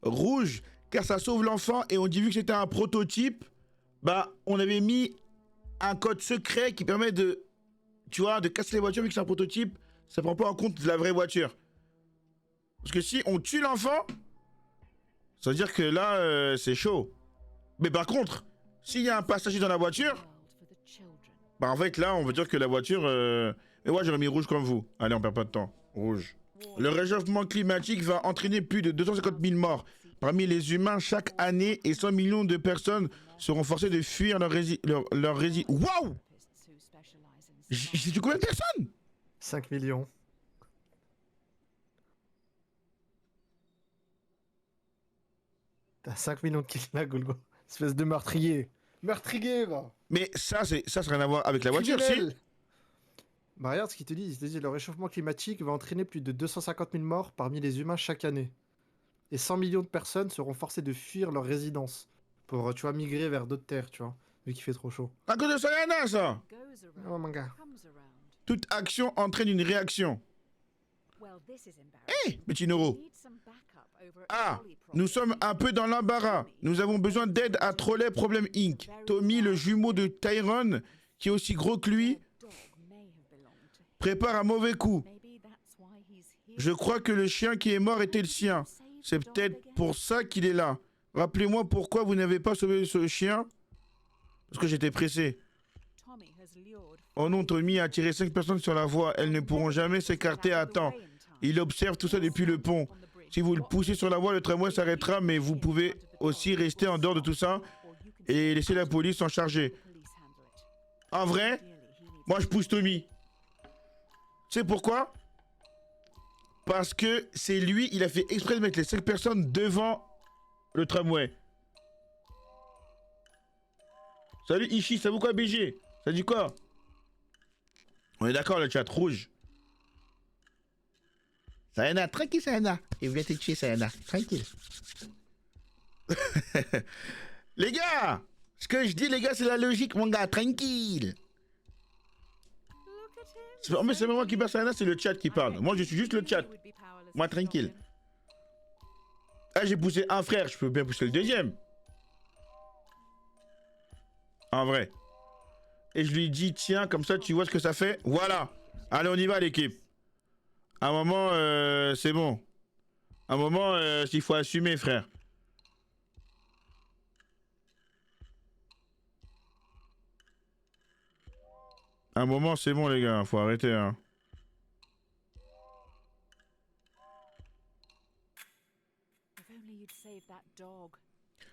Rouge, car ça sauve l'enfant, et on dit vu que c'était un prototype, bah, on avait mis un code secret qui permet de, tu vois, de casser les voitures, vu que c'est un prototype, ça prend pas en compte la vraie voiture. Parce que si on tue l'enfant, ça veut dire que là, c'est chaud. Mais par contre, s'il y a un passager dans la voiture, bah en fait là, on veut dire que la voiture... Mais moi, j'aurais mis rouge comme vous. Allez, on perd pas de temps. Rouge. Le réchauffement climatique va entraîner plus de 250 000 morts parmi les humains chaque année, et 100 millions de personnes seront forcées de fuir leur résidence. Waouh! J'ai tué combien de personnes? 5 millions. T'as 5 millions de kills là, Golgo. Espèce de meurtrier. Meurtrier, va. Mais ça n'a rien à voir avec la voiture, si? Criminel. Bah regarde ce qu'ils te disent. Ils te disent le réchauffement climatique va entraîner plus de 250 000 morts parmi les humains chaque année. Et 100 millions de personnes seront forcées de fuir leur résidence pour, tu vois, migrer vers d'autres terres, tu vois, vu qu'il fait trop chaud. À cause de Sayana, ça! Oh mon gars. Toute action entraîne une réaction. Hé, petit Noro. Ah, nous sommes un peu dans l'embarras. Nous avons besoin d'aide à Trolley Problem Inc. Tommy, le jumeau de Tyrone, qui est aussi gros que lui, prépare un mauvais coup. Je crois que le chien qui est mort était le sien. C'est peut-être pour ça qu'il est là. Rappelez-moi pourquoi vous n'avez pas sauvé ce chien. Parce que j'étais pressé. Oh non, Tommy a tiré 5 personnes sur la voie. Elles ne pourront jamais s'écarter à temps. Il observe tout ça depuis le pont. Si vous le poussez sur la voie, le tramway s'arrêtera, mais vous pouvez aussi rester en dehors de tout ça et laisser la police s'en charger. En vrai, moi je pousse Tommy. Tu sais pourquoi? Parce que c'est lui, il a fait exprès de mettre les 5 personnes devant le tramway. Salut Ishi, ça vous quoi BG? Ça dit quoi? On est d'accord, le chat rouge. Sayana, tranquille Sayana. Il vient te tuer Sayana, tranquille. Les gars, ce que je dis les gars, c'est la logique mon gars, tranquille. Mais c'est pas moi qui parle Sayana, c'est le chat qui parle. Moi je suis juste le chat. Moi tranquille. Ah j'ai poussé un frère, je peux bien pousser le deuxième. En vrai. Et je lui dis tiens, comme ça tu vois ce que ça fait. Voilà. Allez on y va l'équipe. À un moment, c'est bon. À un moment, il faut assumer, frère. Un moment, c'est bon, les gars. Faut arrêter, hein.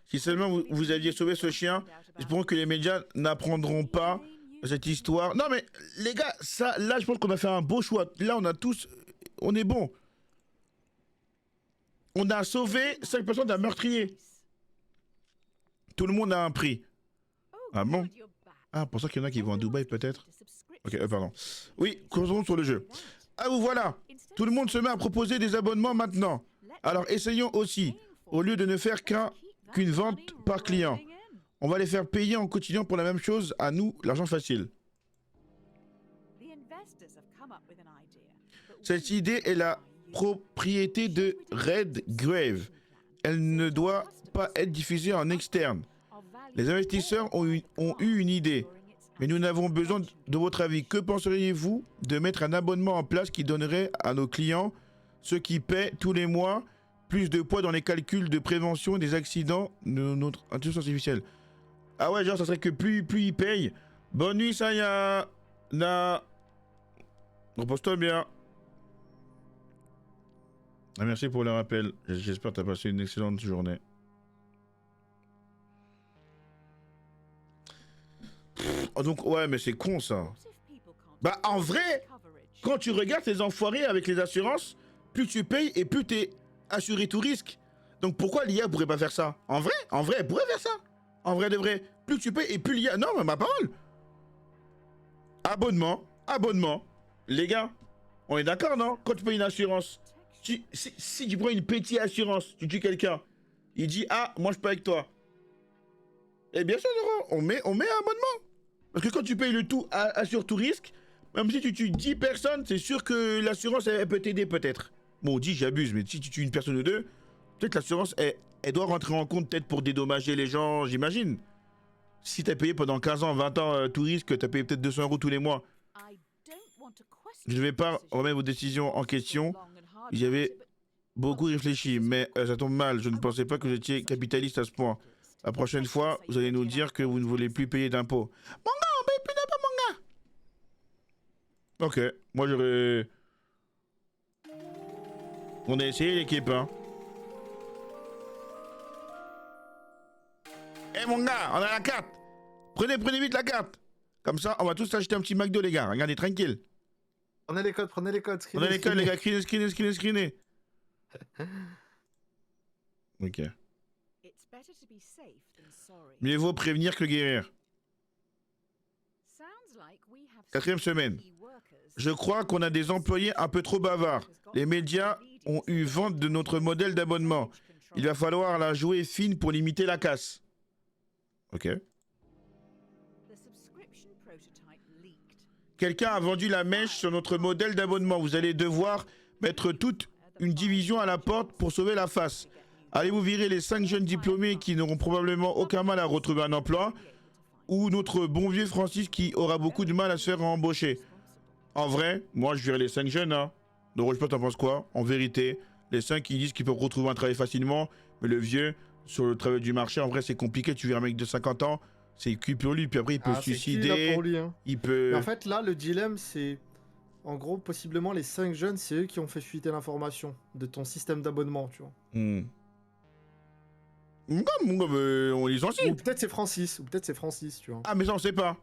Si seulement vous aviez sauvé ce chien, espérons que les médias n'apprendront pas cette histoire. Non, mais les gars, ça, là, je pense qu'on a fait un beau choix. Là, on a tous... On est bon. On a sauvé 5 personnes d'un meurtrier. Tout le monde a un prix. Ah bon? Ah, pour ça qu'il y en a qui vont à Dubaï, peut-être? Ok, pardon. Oui, causons sur le jeu. Ah, vous voilà. Tout le monde se met à proposer des abonnements maintenant. Alors, essayons aussi. Au lieu de ne faire qu'une vente par client, on va les faire payer en continuant pour la même chose. À nous, l'argent facile. Cette idée est la propriété de Redgrave. Elle ne doit pas être diffusée en externe. Les investisseurs ont eu une idée, mais nous n'avons besoin de votre avis. Que penseriez-vous de mettre un abonnement en place qui donnerait à nos clients, ceux qui paient tous les mois, plus de poids dans les calculs de prévention des accidents de notre intelligence artificielle? Ah ouais, genre ça serait que plus ils payent. Bonne nuit, Saya. Repose-toi bien. Ah, merci pour le rappel. J'espère que tu as passé une excellente journée. Oh, donc, ouais, mais c'est con ça. Bah, en vrai, quand tu regardes ces enfoirés avec les assurances, plus tu payes et plus t'es assuré tout risque. Donc, pourquoi l'IA pourrait pas faire ça? En vrai, elle pourrait faire ça. En vrai de vrai. Plus tu payes et plus l'IA. Non, mais ma parole. Abonnement. Les gars, on est d'accord, non? Quand tu payes une assurance, si tu prends une petite assurance, tu tues quelqu'un, il dit, ah, moi je paye avec toi. Et bien sûr, on met un abonnement. Parce que quand tu payes le tout, assure tout risque, même si tu tues 10 personnes, c'est sûr que l'assurance, elle peut t'aider peut-être. Bon, 10, j'abuse, mais si tu tues une personne ou deux, peut-être l'assurance, elle doit rentrer en compte peut-être pour dédommager les gens, j'imagine. Si t'as payé pendant 15 ans, 20 ans tout risque, t'as payé peut-être 200 € tous les mois. Je ne vais pas remettre vos décisions en question. J'y avais beaucoup réfléchi, mais ça tombe mal. Je ne pensais pas que vous étiez capitaliste à ce point. La prochaine fois, vous allez nous dire que vous ne voulez plus payer d'impôts. Mon gars, on paye plus d'impôts, mon gars. Ok, moi j'aurais... On a essayé l'équipe, hein. Eh mon gars, on a la carte. Prenez vite la carte. Comme ça, on va tous acheter un petit McDo, les gars. Regardez, tranquille. Prenez les codes. Prenez les codes, les gars. Screenez. Ok. Mieux vaut prévenir que guérir. 4e semaine. Je crois qu'on a des employés un peu trop bavards. Les médias ont eu vente de notre modèle d'abonnement. Il va falloir la jouer fine pour limiter la casse. Ok. Quelqu'un a vendu la mèche sur notre modèle d'abonnement. Vous allez devoir mettre toute une division à la porte pour sauver la face. Allez-vous virer les 5 jeunes diplômés qui n'auront probablement aucun mal à retrouver un emploi, ou notre bon vieux Francis qui aura beaucoup de mal à se faire embaucher? En vrai, moi je vire les 5 jeunes, hein. Donc je sais pas, t'en penses quoi? En vérité, les 5 qui disent qu'ils peuvent retrouver un travail facilement, mais le vieux, sur le travail du marché, en vrai c'est compliqué. Tu vires un mec de 50 ans, c'est cuit pour lui, puis après il peut se suicider, pour lui, hein. Il peut... Mais en fait là, le dilemme c'est... En gros, possiblement les 5 jeunes, c'est eux qui ont fait fuiter l'information de ton système d'abonnement, tu vois. On licencie. Ou peut-être c'est Francis, tu vois. Ah mais ça on sait pas.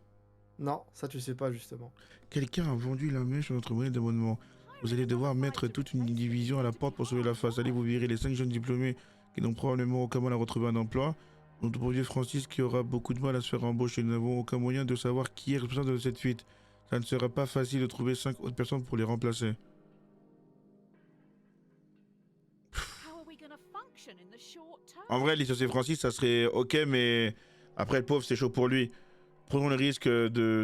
Non, ça tu sais pas justement. Quelqu'un a vendu la mèche sur notre modèle d'abonnement. Vous allez devoir mettre toute une division à la porte pour sauver la face. Allez vous virer les 5 jeunes diplômés qui n'ont probablement aucun mal à retrouver un emploi. Notre bon vieux Francis qui aura beaucoup de mal à se faire embaucher. Nous n'avons aucun moyen de savoir qui est responsable de cette fuite. Ça ne sera pas facile de trouver 5 autres personnes pour les remplacer. En vrai, licencier Francis, ça serait ok, mais après le pauvre, c'est chaud pour lui. Prenons le risque de...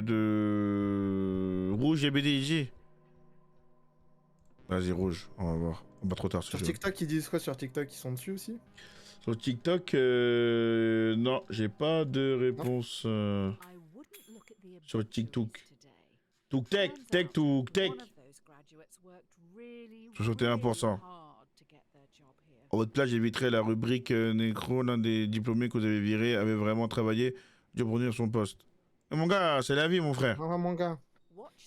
Rouge et BDIJ. Vas-y, Rouge, on va voir. On va trop tard ce Sur jeu. TikTok, ils disent quoi sur TikTok? Ils sont dessus aussi? Sur TikTok, non, j'ai pas de réponse sur TikTok. Tech. 61%. À votre place, j'éviterai la rubrique nécro. L'un des diplômés que vous avez viré avait vraiment travaillé dur pour tenir son poste. Mais mon gars, c'est la vie, mon frère. Ah, mon gars.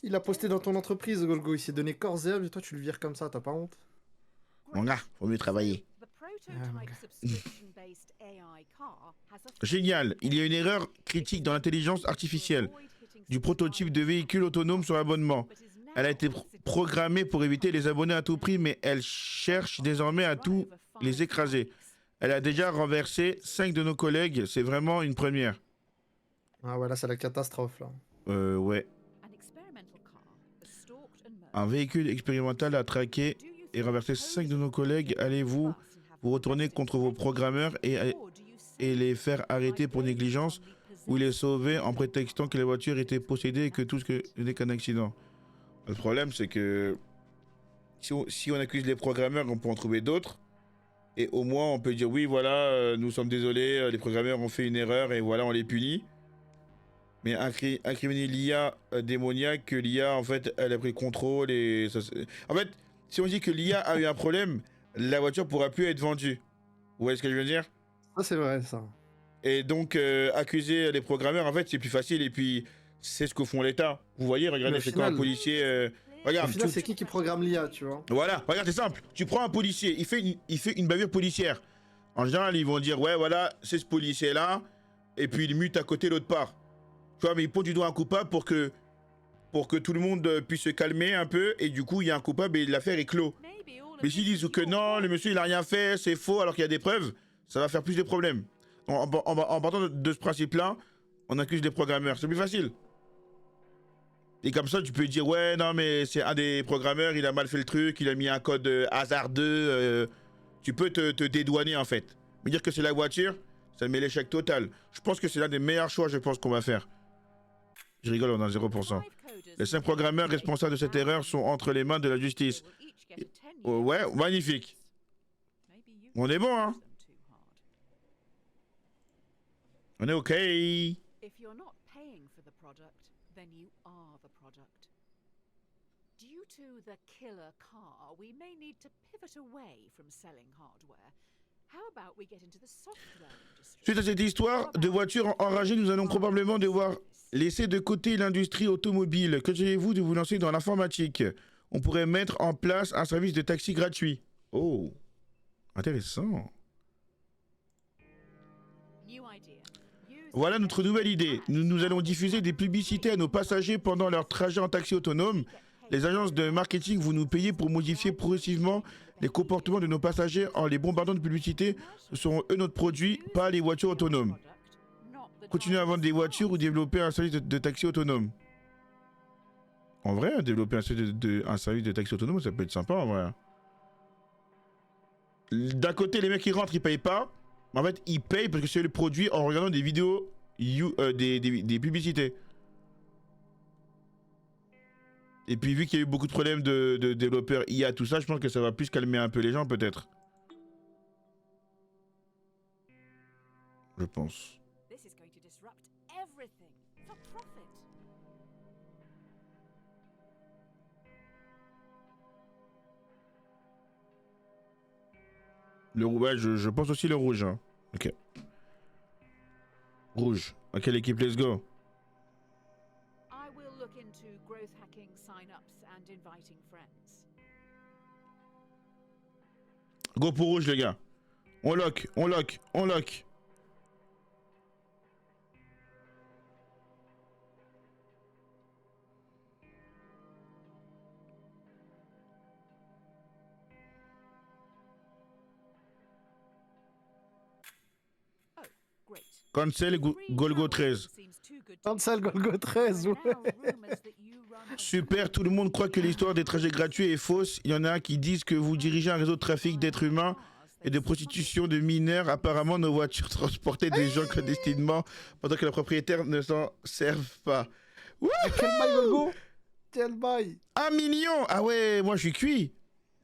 Il a posté dans ton entreprise, Golgo. Il s'est donné corps et âme et toi, tu le vires comme ça. T'as pas honte? Mon gars, faut mieux travailler. Génial, il y a une erreur critique dans l'intelligence artificielle du prototype de véhicule autonome sur abonnement. Elle a été programmée pour éviter les abonnés à tout prix, mais elle cherche désormais à tout les écraser. Elle a déjà renversé 5 de nos collègues, c'est vraiment une première. Ah ouais, là, c'est la catastrophe, là. Ouais. Un véhicule expérimental a traqué et renversé 5 de nos collègues. Allez-vous vous retourner contre vos programmeurs et les faire arrêter pour négligence ou les sauver en prétextant que la voiture était possédée et que tout ce n'est qu'un accident? Le problème, c'est que si on accuse les programmeurs, on peut en trouver d'autres. Et au moins, on peut dire oui, voilà, nous sommes désolés, les programmeurs ont fait une erreur et voilà, on les punit. Mais incriminer l'IA démoniaque, que l'IA, en fait, elle a pris le contrôle et... En fait, si on dit que l'IA a eu un problème, la voiture pourra plus être vendue. Vous voyez ce que je veux dire? Ça, c'est vrai, ça. Et donc, accuser les programmeurs, en fait, c'est plus facile. Et puis, c'est ce que font l'État. Vous voyez, regardez, c'est quand un policier... regarde, au final, c'est qui programme l'IA, tu vois? Voilà, regarde, c'est simple. Tu prends un policier, il fait une bavure policière. En général, ils vont dire, ouais, voilà, c'est ce policier-là. Et puis, il mute à côté l'autre part. Tu vois, mais il pointe du doigt un coupable pour que tout le monde puisse se calmer un peu. Et du coup, il y a un coupable et l'affaire est clos. Mais s'ils disent que non, le monsieur, il a rien fait, c'est faux, alors qu'il y a des preuves, ça va faire plus de problèmes. En partant de ce principe-là, on accuse les programmeurs. C'est plus facile. Et comme ça, tu peux dire, ouais, non, mais c'est un des programmeurs, il a mal fait le truc, il a mis un code hasardeux. Tu peux te dédouaner, en fait. Mais dire que c'est la voiture, ça met l'échec total. Je pense que c'est l'un des meilleurs choix, je pense, qu'on va faire. Je rigole, on a 0%. Les 5 programmeurs responsables de cette erreur sont entre les mains de la justice. Ouais, magnifique. On est bon, hein? On est OK. If you're not paying for the product, then you are the product. Due to the killer car, we may need to pivot away from selling hardware. How about we get into the software industry? Suite à cette histoire de voiture enragée, nous allons probablement devoir laisser de côté l'industrie automobile. Que diriez-vous de vous lancer dans l'informatique? On pourrait mettre en place un service de taxi gratuit. Oh, intéressant. Voilà notre nouvelle idée. Nous allons diffuser des publicités à nos passagers pendant leur trajet en taxi autonome. Les agences de marketing vont nous payer pour modifier progressivement les comportements de nos passagers en les bombardant de publicités. Ce seront eux notre produit, pas les voitures autonomes. Continuer à vendre des voitures ou développer un service de taxi autonome. En vrai, développer un service de taxi autonome, ça peut être sympa en vrai. D'un côté, les mecs qui rentrent, ils payent pas. En fait, ils payent parce que c'est le produit en regardant des vidéos, des publicités. Et puis vu qu'il y a eu beaucoup de problèmes de développeurs IA, tout ça, je pense que ça va plus calmer un peu les gens peut-être. Je pense. Le rouge, ouais, je pense aussi le rouge. Hein. Ok. Rouge. Ok, l'équipe, let's go. Go pour rouge, les gars. On lock, on lock, on lock. Cancel Golgo 13. Cancel Golgo 13, ouais. Super, tout le monde croit que l'histoire des trajets gratuits est fausse. Il y en a qui disent que vous dirigez un réseau de trafic d'êtres humains et de prostitution de mineurs. Apparemment, nos voitures transportaient des gens clandestinement pendant que les propriétaires ne s'en servent pas. Wouhou! Quel bail, Golgo? Quel bail? 1 million! Ah ouais, moi je suis cuit.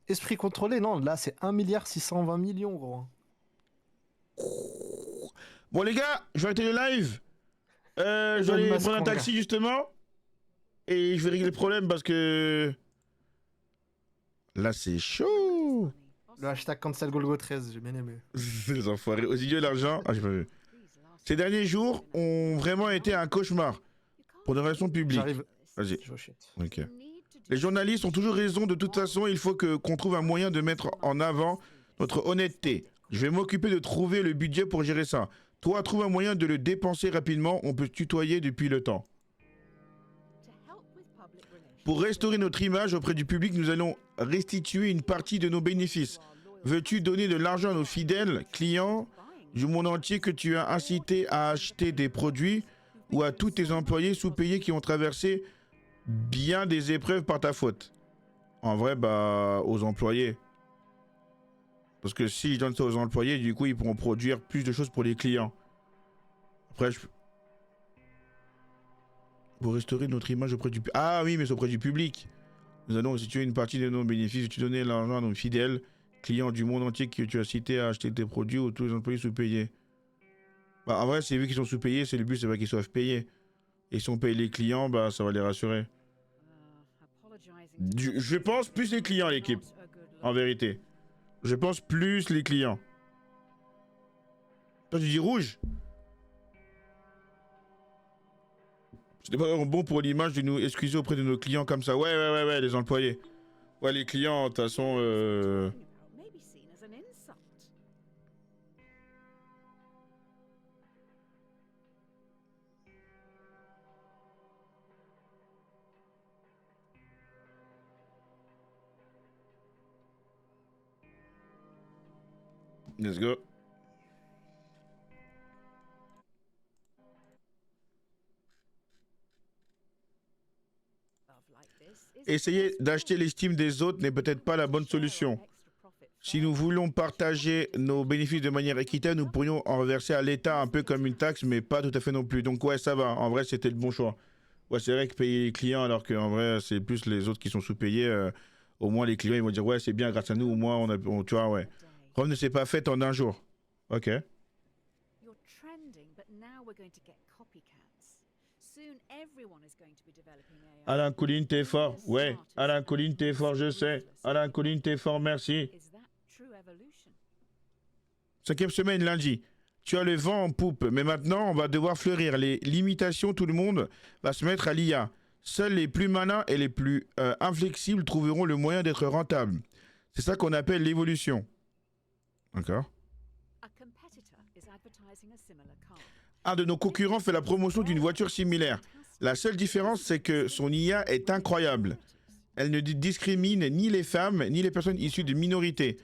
Esprit contrôlé, non, là c'est 1,620 milliard, gros. Bon les gars, je vais arrêter le live. Je vais aller prendre un taxi justement. Et je vais régler le problème parce que... Là c'est chaud. Le hashtag cancel Golgo 13, j'ai bien aimé. Les enfoirés. Aux idiots l'argent. Ah j'ai pas vu. Ces derniers jours ont vraiment été un cauchemar. Pour des raisons publiques. Vas-y. Je vois shit. Ok. You need to do Les journalistes ont toujours raison. De toute façon, il faut qu'on trouve un moyen de mettre en avant notre honnêteté. Je vais m'occuper de trouver le budget pour gérer ça. Toi, trouve un moyen de le dépenser rapidement. On peut se tutoyer depuis le temps. to help with public relations. Pour restaurer notre image auprès du public, nous allons restituer une partie de nos bénéfices. Veux-tu donner de l'argent à nos fidèles clients du monde entier que tu as incités à acheter des produits ou à tous tes employés sous-payés qui ont traversé bien des épreuves par ta faute? En vrai, bah, aux employés. Parce que si je donne ça aux employés, du coup, ils pourront produire plus de choses pour les clients. Après, pour restaurer notre image auprès du public. Ah oui, mais c'est auprès du public. Nous allons restituer une partie de nos bénéfices. Tu donner l'argent à nos fidèles clients du monde entier que tu as cités à acheter tes produits ou tous les employés sous-payés. Bah, en vrai, c'est vu qu'ils sont sous-payés, c'est le but, c'est pas qu'ils soient payés. Et si on paye les clients, bah, ça va les rassurer. Je pense plus les clients, l'équipe. En vérité. Je pense plus les clients. Toi, tu dis rouge? C'était pas vraiment bon pour l'image de nous excuser auprès de nos clients comme ça. Ouais, les employés. Ouais, les clients, de toute façon... May be seen as an insult. Let's go. Essayer d'acheter l'estime des autres n'est peut-être pas la bonne solution. Si nous voulons partager nos bénéfices de manière équitable, nous pourrions en reverser à l'État un peu comme une taxe, mais pas tout à fait non plus. Donc ouais, ça va. En vrai, c'était le bon choix. Ouais, c'est vrai que payer les clients, alors qu'en vrai, c'est plus les autres qui sont sous-payés. Au moins, les clients, ils vont dire, ouais, c'est bien, grâce à nous, au moins, tu vois, ouais. Rome ne s'est pas faite en un jour. Ok. You're trending, but now we're going to get copycats. Soon everyone is going to be developing AI. Alain Colline, t'es fort. Ouais, Alain Colline, t'es fort, je sais. Alain Colline, t'es fort, merci. Is that true evolution? 5e semaine, lundi. Tu as le vent en poupe, mais maintenant, on va devoir fleurir. Les limitations, tout le monde va se mettre à l'IA. Seuls les plus malins et les plus inflexibles trouveront le moyen d'être rentables. C'est ça qu'on appelle l'évolution. D'accord. A competitor is advertising a similar car. Un de nos concurrents fait la promotion d'une voiture similaire. La seule différence, c'est que son IA est incroyable. Elle ne discrimine ni les femmes, ni les personnes issues de minorités.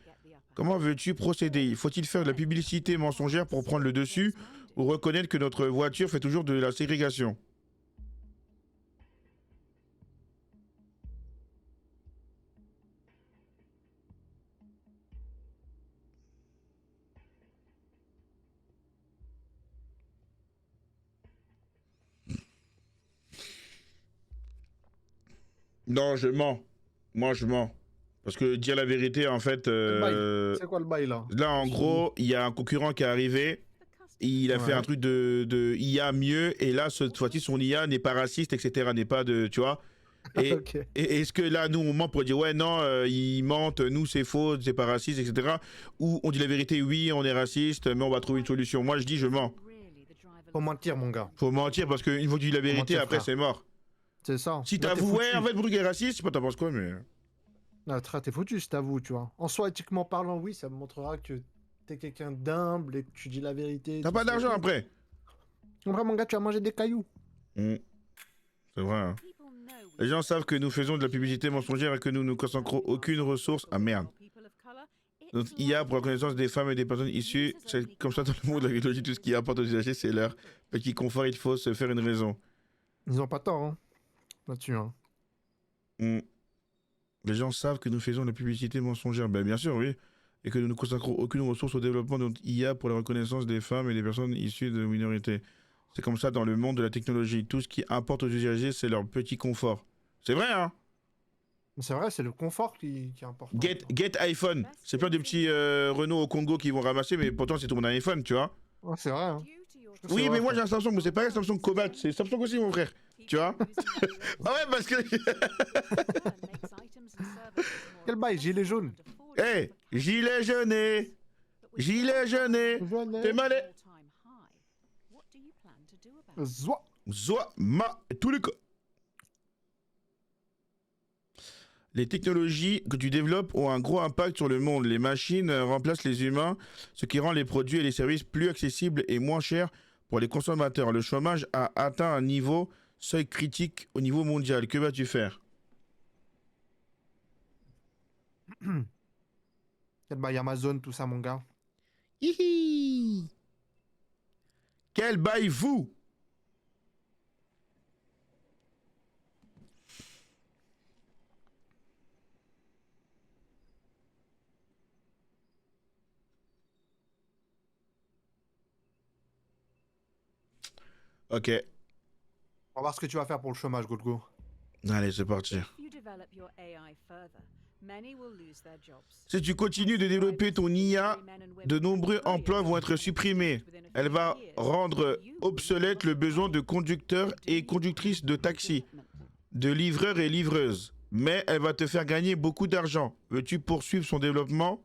Comment veux-tu procéder? Faut-il faire de la publicité mensongère pour prendre le dessus ou reconnaître que notre voiture fait toujours de la ségrégation? Non, je mens. Moi, je mens. Parce que dire la vérité, en fait... C'est quoi le bail là? Là, en gros, il y a un concurrent qui est arrivé. Il a fait un truc de IA mieux. Et là, cette fois-ci, son IA n'est pas raciste, etc. N'est pas de... Tu vois. Et, Ok. et est-ce que là, nous, on ment pour dire, ouais, non, ils mentent, nous, c'est faux, c'est pas raciste, etc. Ou on dit la vérité, oui, on est raciste, mais on va trouver une solution. Moi, je dis, je mens. Faut mentir, mon gars. Faut mentir parce qu'une fois que tu dis la vérité, mentir, après, frère. c'est mort. C'est ça. Si Là, t'es t'avoues, ouais, foutu. en fait, mon truc est raciste, je sais pas, t'en penses quoi, mais... Ah, t'es foutu si t'avoues, tu vois. En soi, éthiquement parlant, oui, ça me montrera que t'es quelqu'un d'humble et que tu dis la vérité. T'as tout pas ça. d'argent après. En vrai, mon gars, tu as mangé des cailloux. C'est vrai, hein. Les gens savent que nous faisons de la publicité mensongère et que nous ne consacrons aucune ressource. Ah merde. Notre IA pour la connaissance des femmes et des personnes issues, c'est comme ça dans le monde de la technologie, tout ce qui apporte aux usagers, c'est leur petit confort, il faut se faire une raison. Ils ont pas tort, hein. Là-dessus, hein. Les gens savent que nous faisons de la publicité mensongère. Ben bien sûr, oui. Et que nous ne consacrons aucune ressource au développement de notre IA pour la reconnaissance des femmes et des personnes issues de minorités. C'est comme ça dans le monde de la technologie. Tout ce qui importe aux usagers, c'est leur petit confort. C'est vrai, hein? C'est vrai, c'est le confort qui est important. Get iPhone. C'est plein de petits Renault au Congo qui vont ramasser, mais pourtant c'est ton iPhone, tu vois. Ouais, c'est vrai, hein. Oui, C'est mais vrai, moi frère. j'ai un Samsung, mais c'est pareil, Samsung Cobalt. C'est Samsung aussi, mon frère. Tu vois? Ah ouais, parce que... Quel bail, gilet jaune. Hé, gilet jauné. Gilet jauné. T'es malais. Zouah. Zoa, ma, tous les cas. Les technologies que tu développes ont un gros impact sur le monde. Les machines remplacent les humains, ce qui rend les produits et les services plus accessibles et moins chers pour les consommateurs. Le chômage a atteint un seuil critique au niveau mondial. Que vas-tu faire? Quel bail Amazon, tout ça, mon gars. Hihi. Quel bail vous? Ok, On va voir ce que tu vas faire pour le chômage, Golgo. allez, c'est parti. If you develop your AI further, many will lose their jobs. Si tu continues de développer ton IA, de nombreux emplois vont être supprimés. Elle va rendre obsolète le besoin de conducteurs et conductrices de taxi, de livreurs et livreuses. Mais elle va te faire gagner beaucoup d'argent. Veux-tu poursuivre son développement?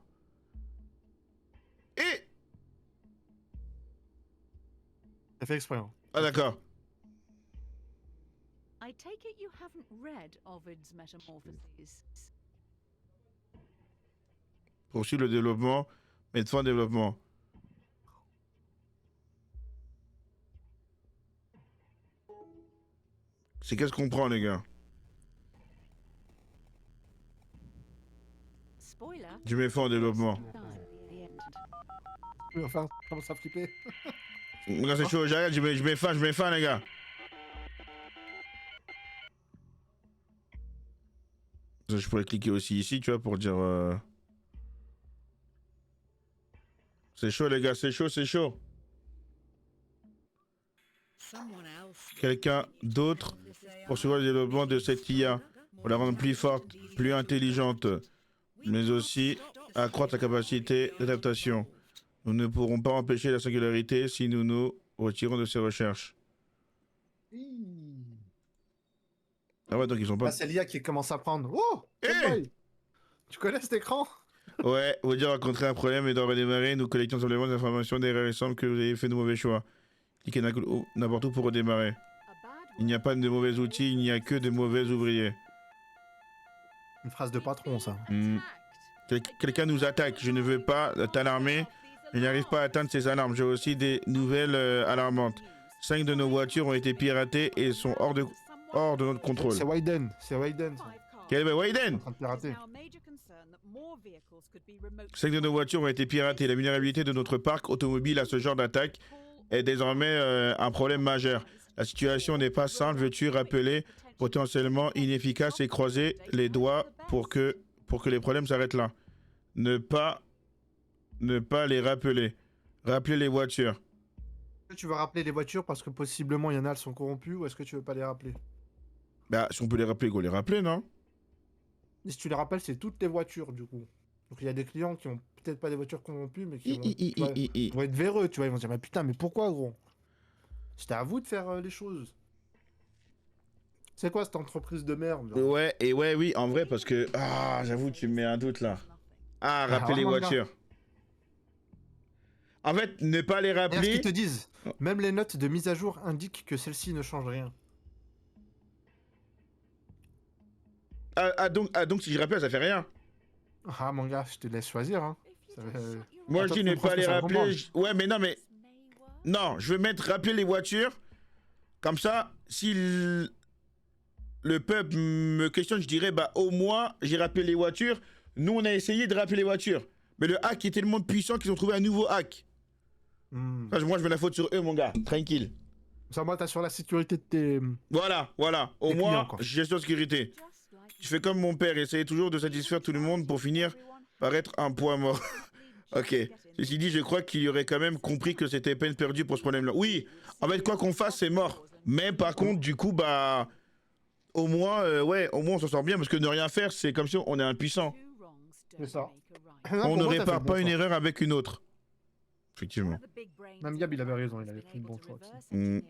Et... T'as fait exprès, hein. Ah d'accord. I take it you haven't read Ovid's Metamorphoses. Poursuivre le développement, mettre fin au développement. C'est qu'est-ce qu'on prend, les gars? Spoiler. Je mets fin au développement. Time, the end. Oui, enfin, commence à flipper. Regarde, c'est chaud, j'arrête, je mets fin, les gars. Ça, je pourrais cliquer aussi ici, tu vois, pour dire... C'est chaud, les gars, c'est chaud, c'est chaud. Quelqu'un d'autre poursuivra le développement de cette IA pour la rendre plus forte, plus intelligente, mais aussi accroître sa capacité d'adaptation. Nous ne pourrons pas empêcher la singularité si nous nous retirons de ces recherches. Ah ouais, donc ils sont pas... Là, c'est l'IA qui commence à prendre. Oh, quel Eh bail. Tu connais cet écran? Ouais, vous dire rencontrer un problème et d'en redémarrer, nous collectons simplement des informations d'erreurs il semble que vous avez fait de mauvais choix. Cliquez n'importe où pour redémarrer. A bad Il n'y a pas de mauvais outils, il n'y a que de mauvais ouvriers. Une phrase de patron, ça. Hmm. Quelqu'un nous attaque, je ne veux pas t'alarmer, je n'arrive pas à atteindre ces alarmes. J'ai aussi des nouvelles alarmantes. 5 de nos voitures ont été piratées et sont hors de notre contrôle. C'est Wyden, c'est Wyden, ça. Quel est Wayden? En train de pirater. 5 de nos voitures ont été piratées. La vulnérabilité de notre parc automobile à ce genre d'attaque est désormais un problème majeur. La situation n'est pas simple, veux-tu rappeler, potentiellement inefficace et croiser les doigts pour que les problèmes s'arrêtent là. Ne pas les rappeler. Rappeler les voitures. Est-ce que tu vas rappeler les voitures parce que possiblement il y en a, elles sont corrompues, ou est-ce que tu veux pas les rappeler? Bah, si on peut les rappeler, go les rappeler, non? Et si tu les rappelles, c'est toutes les voitures, du coup. Donc il y a des clients qui ont peut-être pas des voitures corrompues, mais qui vont être véreux, tu vois. Ils vont se dire, mais putain, mais pourquoi, gros? C'était à vous de faire les choses. C'est quoi cette entreprise de merde, là? Ouais, et ouais, oui, en vrai, parce que... Ah, j'avoue, tu me mets un doute, là. Ah, rappeler les vraiment, voitures. En fait, ne pas les D'ailleurs, ce rappeler... qu'ils te disent, même les notes de mise à jour indiquent que celle-ci ne change rien. donc, si je rappelle, ça fait rien. Ah, mon gars, je te laisse choisir, hein. Moi, je Attends, dis ne comprends pas ce que les ça rappeler. comprend. Ouais, mais non, mais... Non, je veux mettre rappeler les voitures. Comme ça, si le peuple me questionne, je dirais, bah, au moins, j'ai rappelé les voitures. Nous, on a essayé de rappeler les voitures. Mais le hack est tellement puissant qu'ils ont trouvé un nouveau hack. Hmm. Enfin, moi, je mets la faute sur eux, mon gars. Tranquille. Ça, moi, t'assures la sécurité de tes... Voilà. Au Les moins, clients, quoi. gestion de sécurité. Je fais comme mon père, essayer toujours de satisfaire tout le monde pour finir par être un point mort. Ok. Ceci dit, je crois qu'il y aurait quand même compris que c'était peine perdue pour ce problème-là. Oui, en fait, quoi qu'on fasse, c'est mort. Mais par contre, du coup, bah... Au moins, ouais, au moins on s'en sort bien, parce que ne rien faire, c'est comme si on est impuissant. C'est ça. On ne répare pas une erreur avec une autre. Effectivement. Même Gab, il avait raison, il avait pris le bon choix aussi.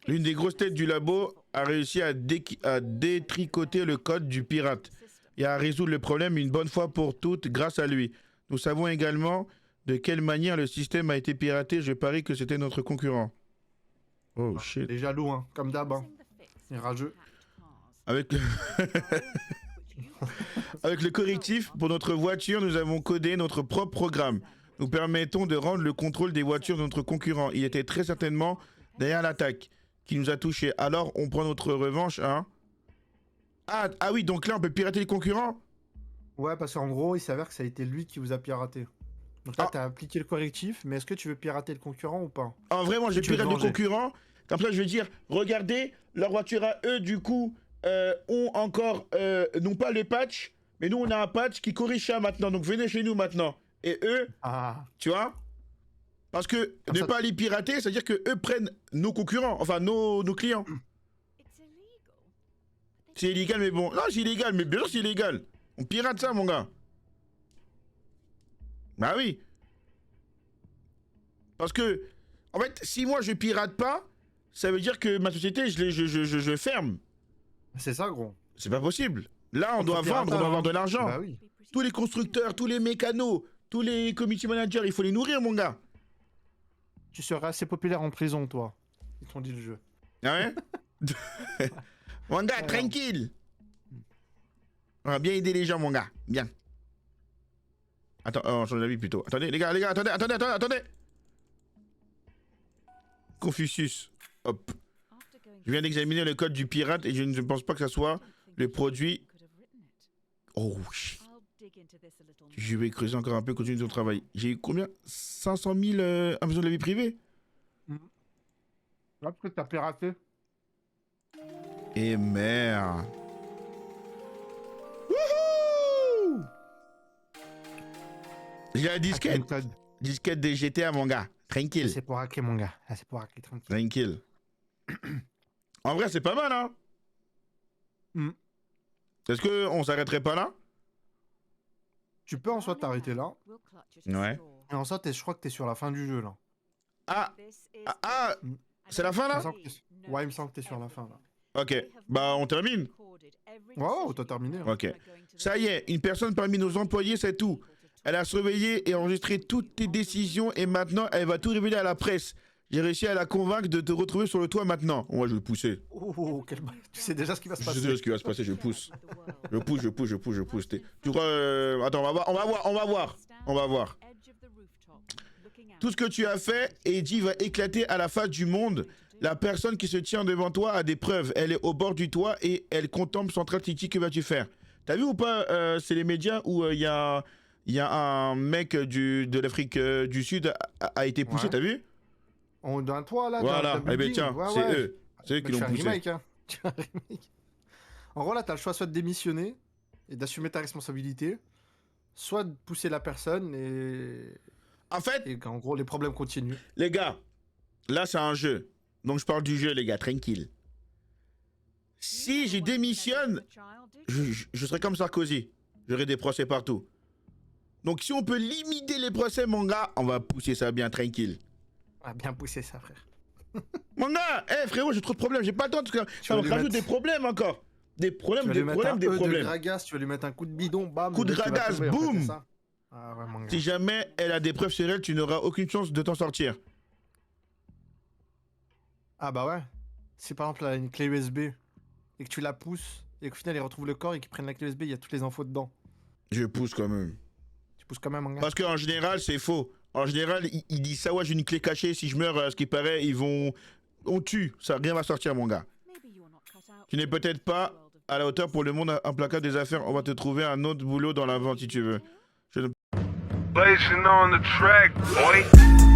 L'une des grosses têtes du labo a réussi à détricoter le code du pirate et à résoudre le problème une bonne fois pour toutes grâce à lui. Nous savons également de quelle manière le système a été piraté. Je parie que c'était notre concurrent. Oh shit. Il est jaloux, hein, comme d'hab. Hein. Il est rageux. Avec... Avec le correctif, pour notre voiture, nous avons codé notre propre programme. Nous permettons de rendre le contrôle des voitures de notre concurrent. Il était très certainement derrière l'attaque qui nous a touchés. Alors, on prend notre revanche, hein. Ah oui, donc là, on peut pirater les concurrents? Ouais, parce qu'en gros, il s'avère que ça a été lui qui vous a piraté. Donc là, t'as appliqué le correctif, mais est-ce que tu veux pirater le concurrent ou pas? En vrai, moi, je Tu veux pirate te le venger. concurrent. Comme ça, je vais dire, regardez, leur voiture à eux, du coup, ont encore, non pas le patch, mais nous, on a un patch qui corrige ça maintenant. Donc, venez chez nous maintenant. Et eux, Ah, tu vois? Parce que Comme ne ça- pas les pirater, c'est-à-dire que eux prennent nos concurrents, enfin nos clients. It's illegal. C'est illégal, mais bon. Non, c'est illégal, mais bien sûr c'est illégal. On pirate ça, mon gars. Bah oui. Parce que, en fait, si moi je pirate pas, ça veut dire que ma société, je ferme. c'est ça, gros. C'est pas possible. Là, on Contre doit le vendre, on doit piratage, avoir de hein. l'argent. Bah oui. Tous les constructeurs, tous les mécanos, tous les community managers, il faut les nourrir, mon gars. Tu serais assez populaire en prison, toi. Ils t'ont dit le jeu. Ah ouais? Mon gars, Ouais, tranquille. On va bien aider les gens, mon gars. Bien. Attends, on change d'avis plutôt. Attendez, les gars, attendez. Confucius. Hop. After going Je viens d'examiner le code du pirate et je ne pense pas que ça soit le produit. Oh, shit. Je vais creuser encore un peu, continuer ton travail. J'ai eu combien? 500 000 invasions de la vie privée? Là, parce que t'as piraté. Et merde. Wouhou! J'ai la disquette. Hacker code. Disquette des GTA, mon gars. Tranquille. C'est pour hacker, mon gars. Là, c'est pour hacker, tranquille. Tranquille. En vrai, c'est pas mal, hein? Hmm. Est-ce qu'on s'arrêterait pas là? Tu peux en soit t'arrêter là. Ouais. Et en soit, je crois que t'es sur la fin du jeu, là. Ah, c'est la fin, là? Ouais, il me semble que t'es sur la fin, là. Ok, bah on termine. Wow, t'as terminé. Hein. Ok. Ça y est, une personne parmi nos employés, c'est tout. Elle a surveillé et enregistré toutes tes décisions et maintenant, elle va tout révéler à la presse. J'ai réussi à la convaincre de te retrouver sur le toit maintenant. Moi, je vais le pousser. Oh, quel bail. Tu sais déjà ce qui va se Je passer. sais ce qui va se passer, je pousse. Je pousse. Tu crois... Attends, on va voir. Tout ce que tu as fait, Eddie va éclater à la face du monde. La personne qui se tient devant toi a des preuves. Elle est au bord du toit et elle contemple Central City. Que vas-tu faire? T'as vu ou pas, c'est les médias où il y a un mec de l'Afrique du Sud a été poussé, Ouais. t'as vu? On dans un toit, là. Voilà, d'un eh ben building. tiens, Ouais, c'est ouais. eux. C'est eux qui Tu l'ont fais un poussé. remake, hein. Tu fais un remake. En gros, là, t'as le choix soit de démissionner et d'assumer ta responsabilité, soit de pousser la personne En fait, et qu'en gros, les problèmes continuent. les gars, là c'est un jeu. Donc je parle du jeu, les gars, tranquille. Si je démissionne, je serai comme Sarkozy. J'aurai des procès partout. Donc si on peut limiter les procès, mon gars, on va pousser ça bien tranquille. On a bien poussé ça, frère. Mon gars, frérot, j'ai trop de problèmes, j'ai pas le temps, parce que ça vas me lui rajoute mettre- des problèmes encore. Des Tu problèmes, vas des lui mettre un problèmes, des E de problèmes. gragasse, tu vas lui mettre un coup de bidon, bam. Coup de le mec, il va radasse, tomber, en fait, boum. c'est ça. Ah ouais, mon gars. Si jamais elle a des preuves sur elle, tu n'auras aucune chance de t'en sortir. Ah bah ouais. Si par exemple, elle a une clé USB et que tu la pousses et qu'au final, ils retrouvent le corps et qu'ils prennent la clé USB, il y a toutes les infos dedans. Je pousse quand même. Tu pousses quand même, mon gars. Parce qu'en général, c'est faux. En général, ils disent ça, ouais, j'ai une clé cachée, si je meurs, à ce qui paraît, ils vont... On tue, ça, rien va sortir, mon gars. Tu n'es peut-être pas à la hauteur pour le monde implacable des affaires. On va te trouver un autre boulot dans la vente, si tu veux. Blazing on the track, boy.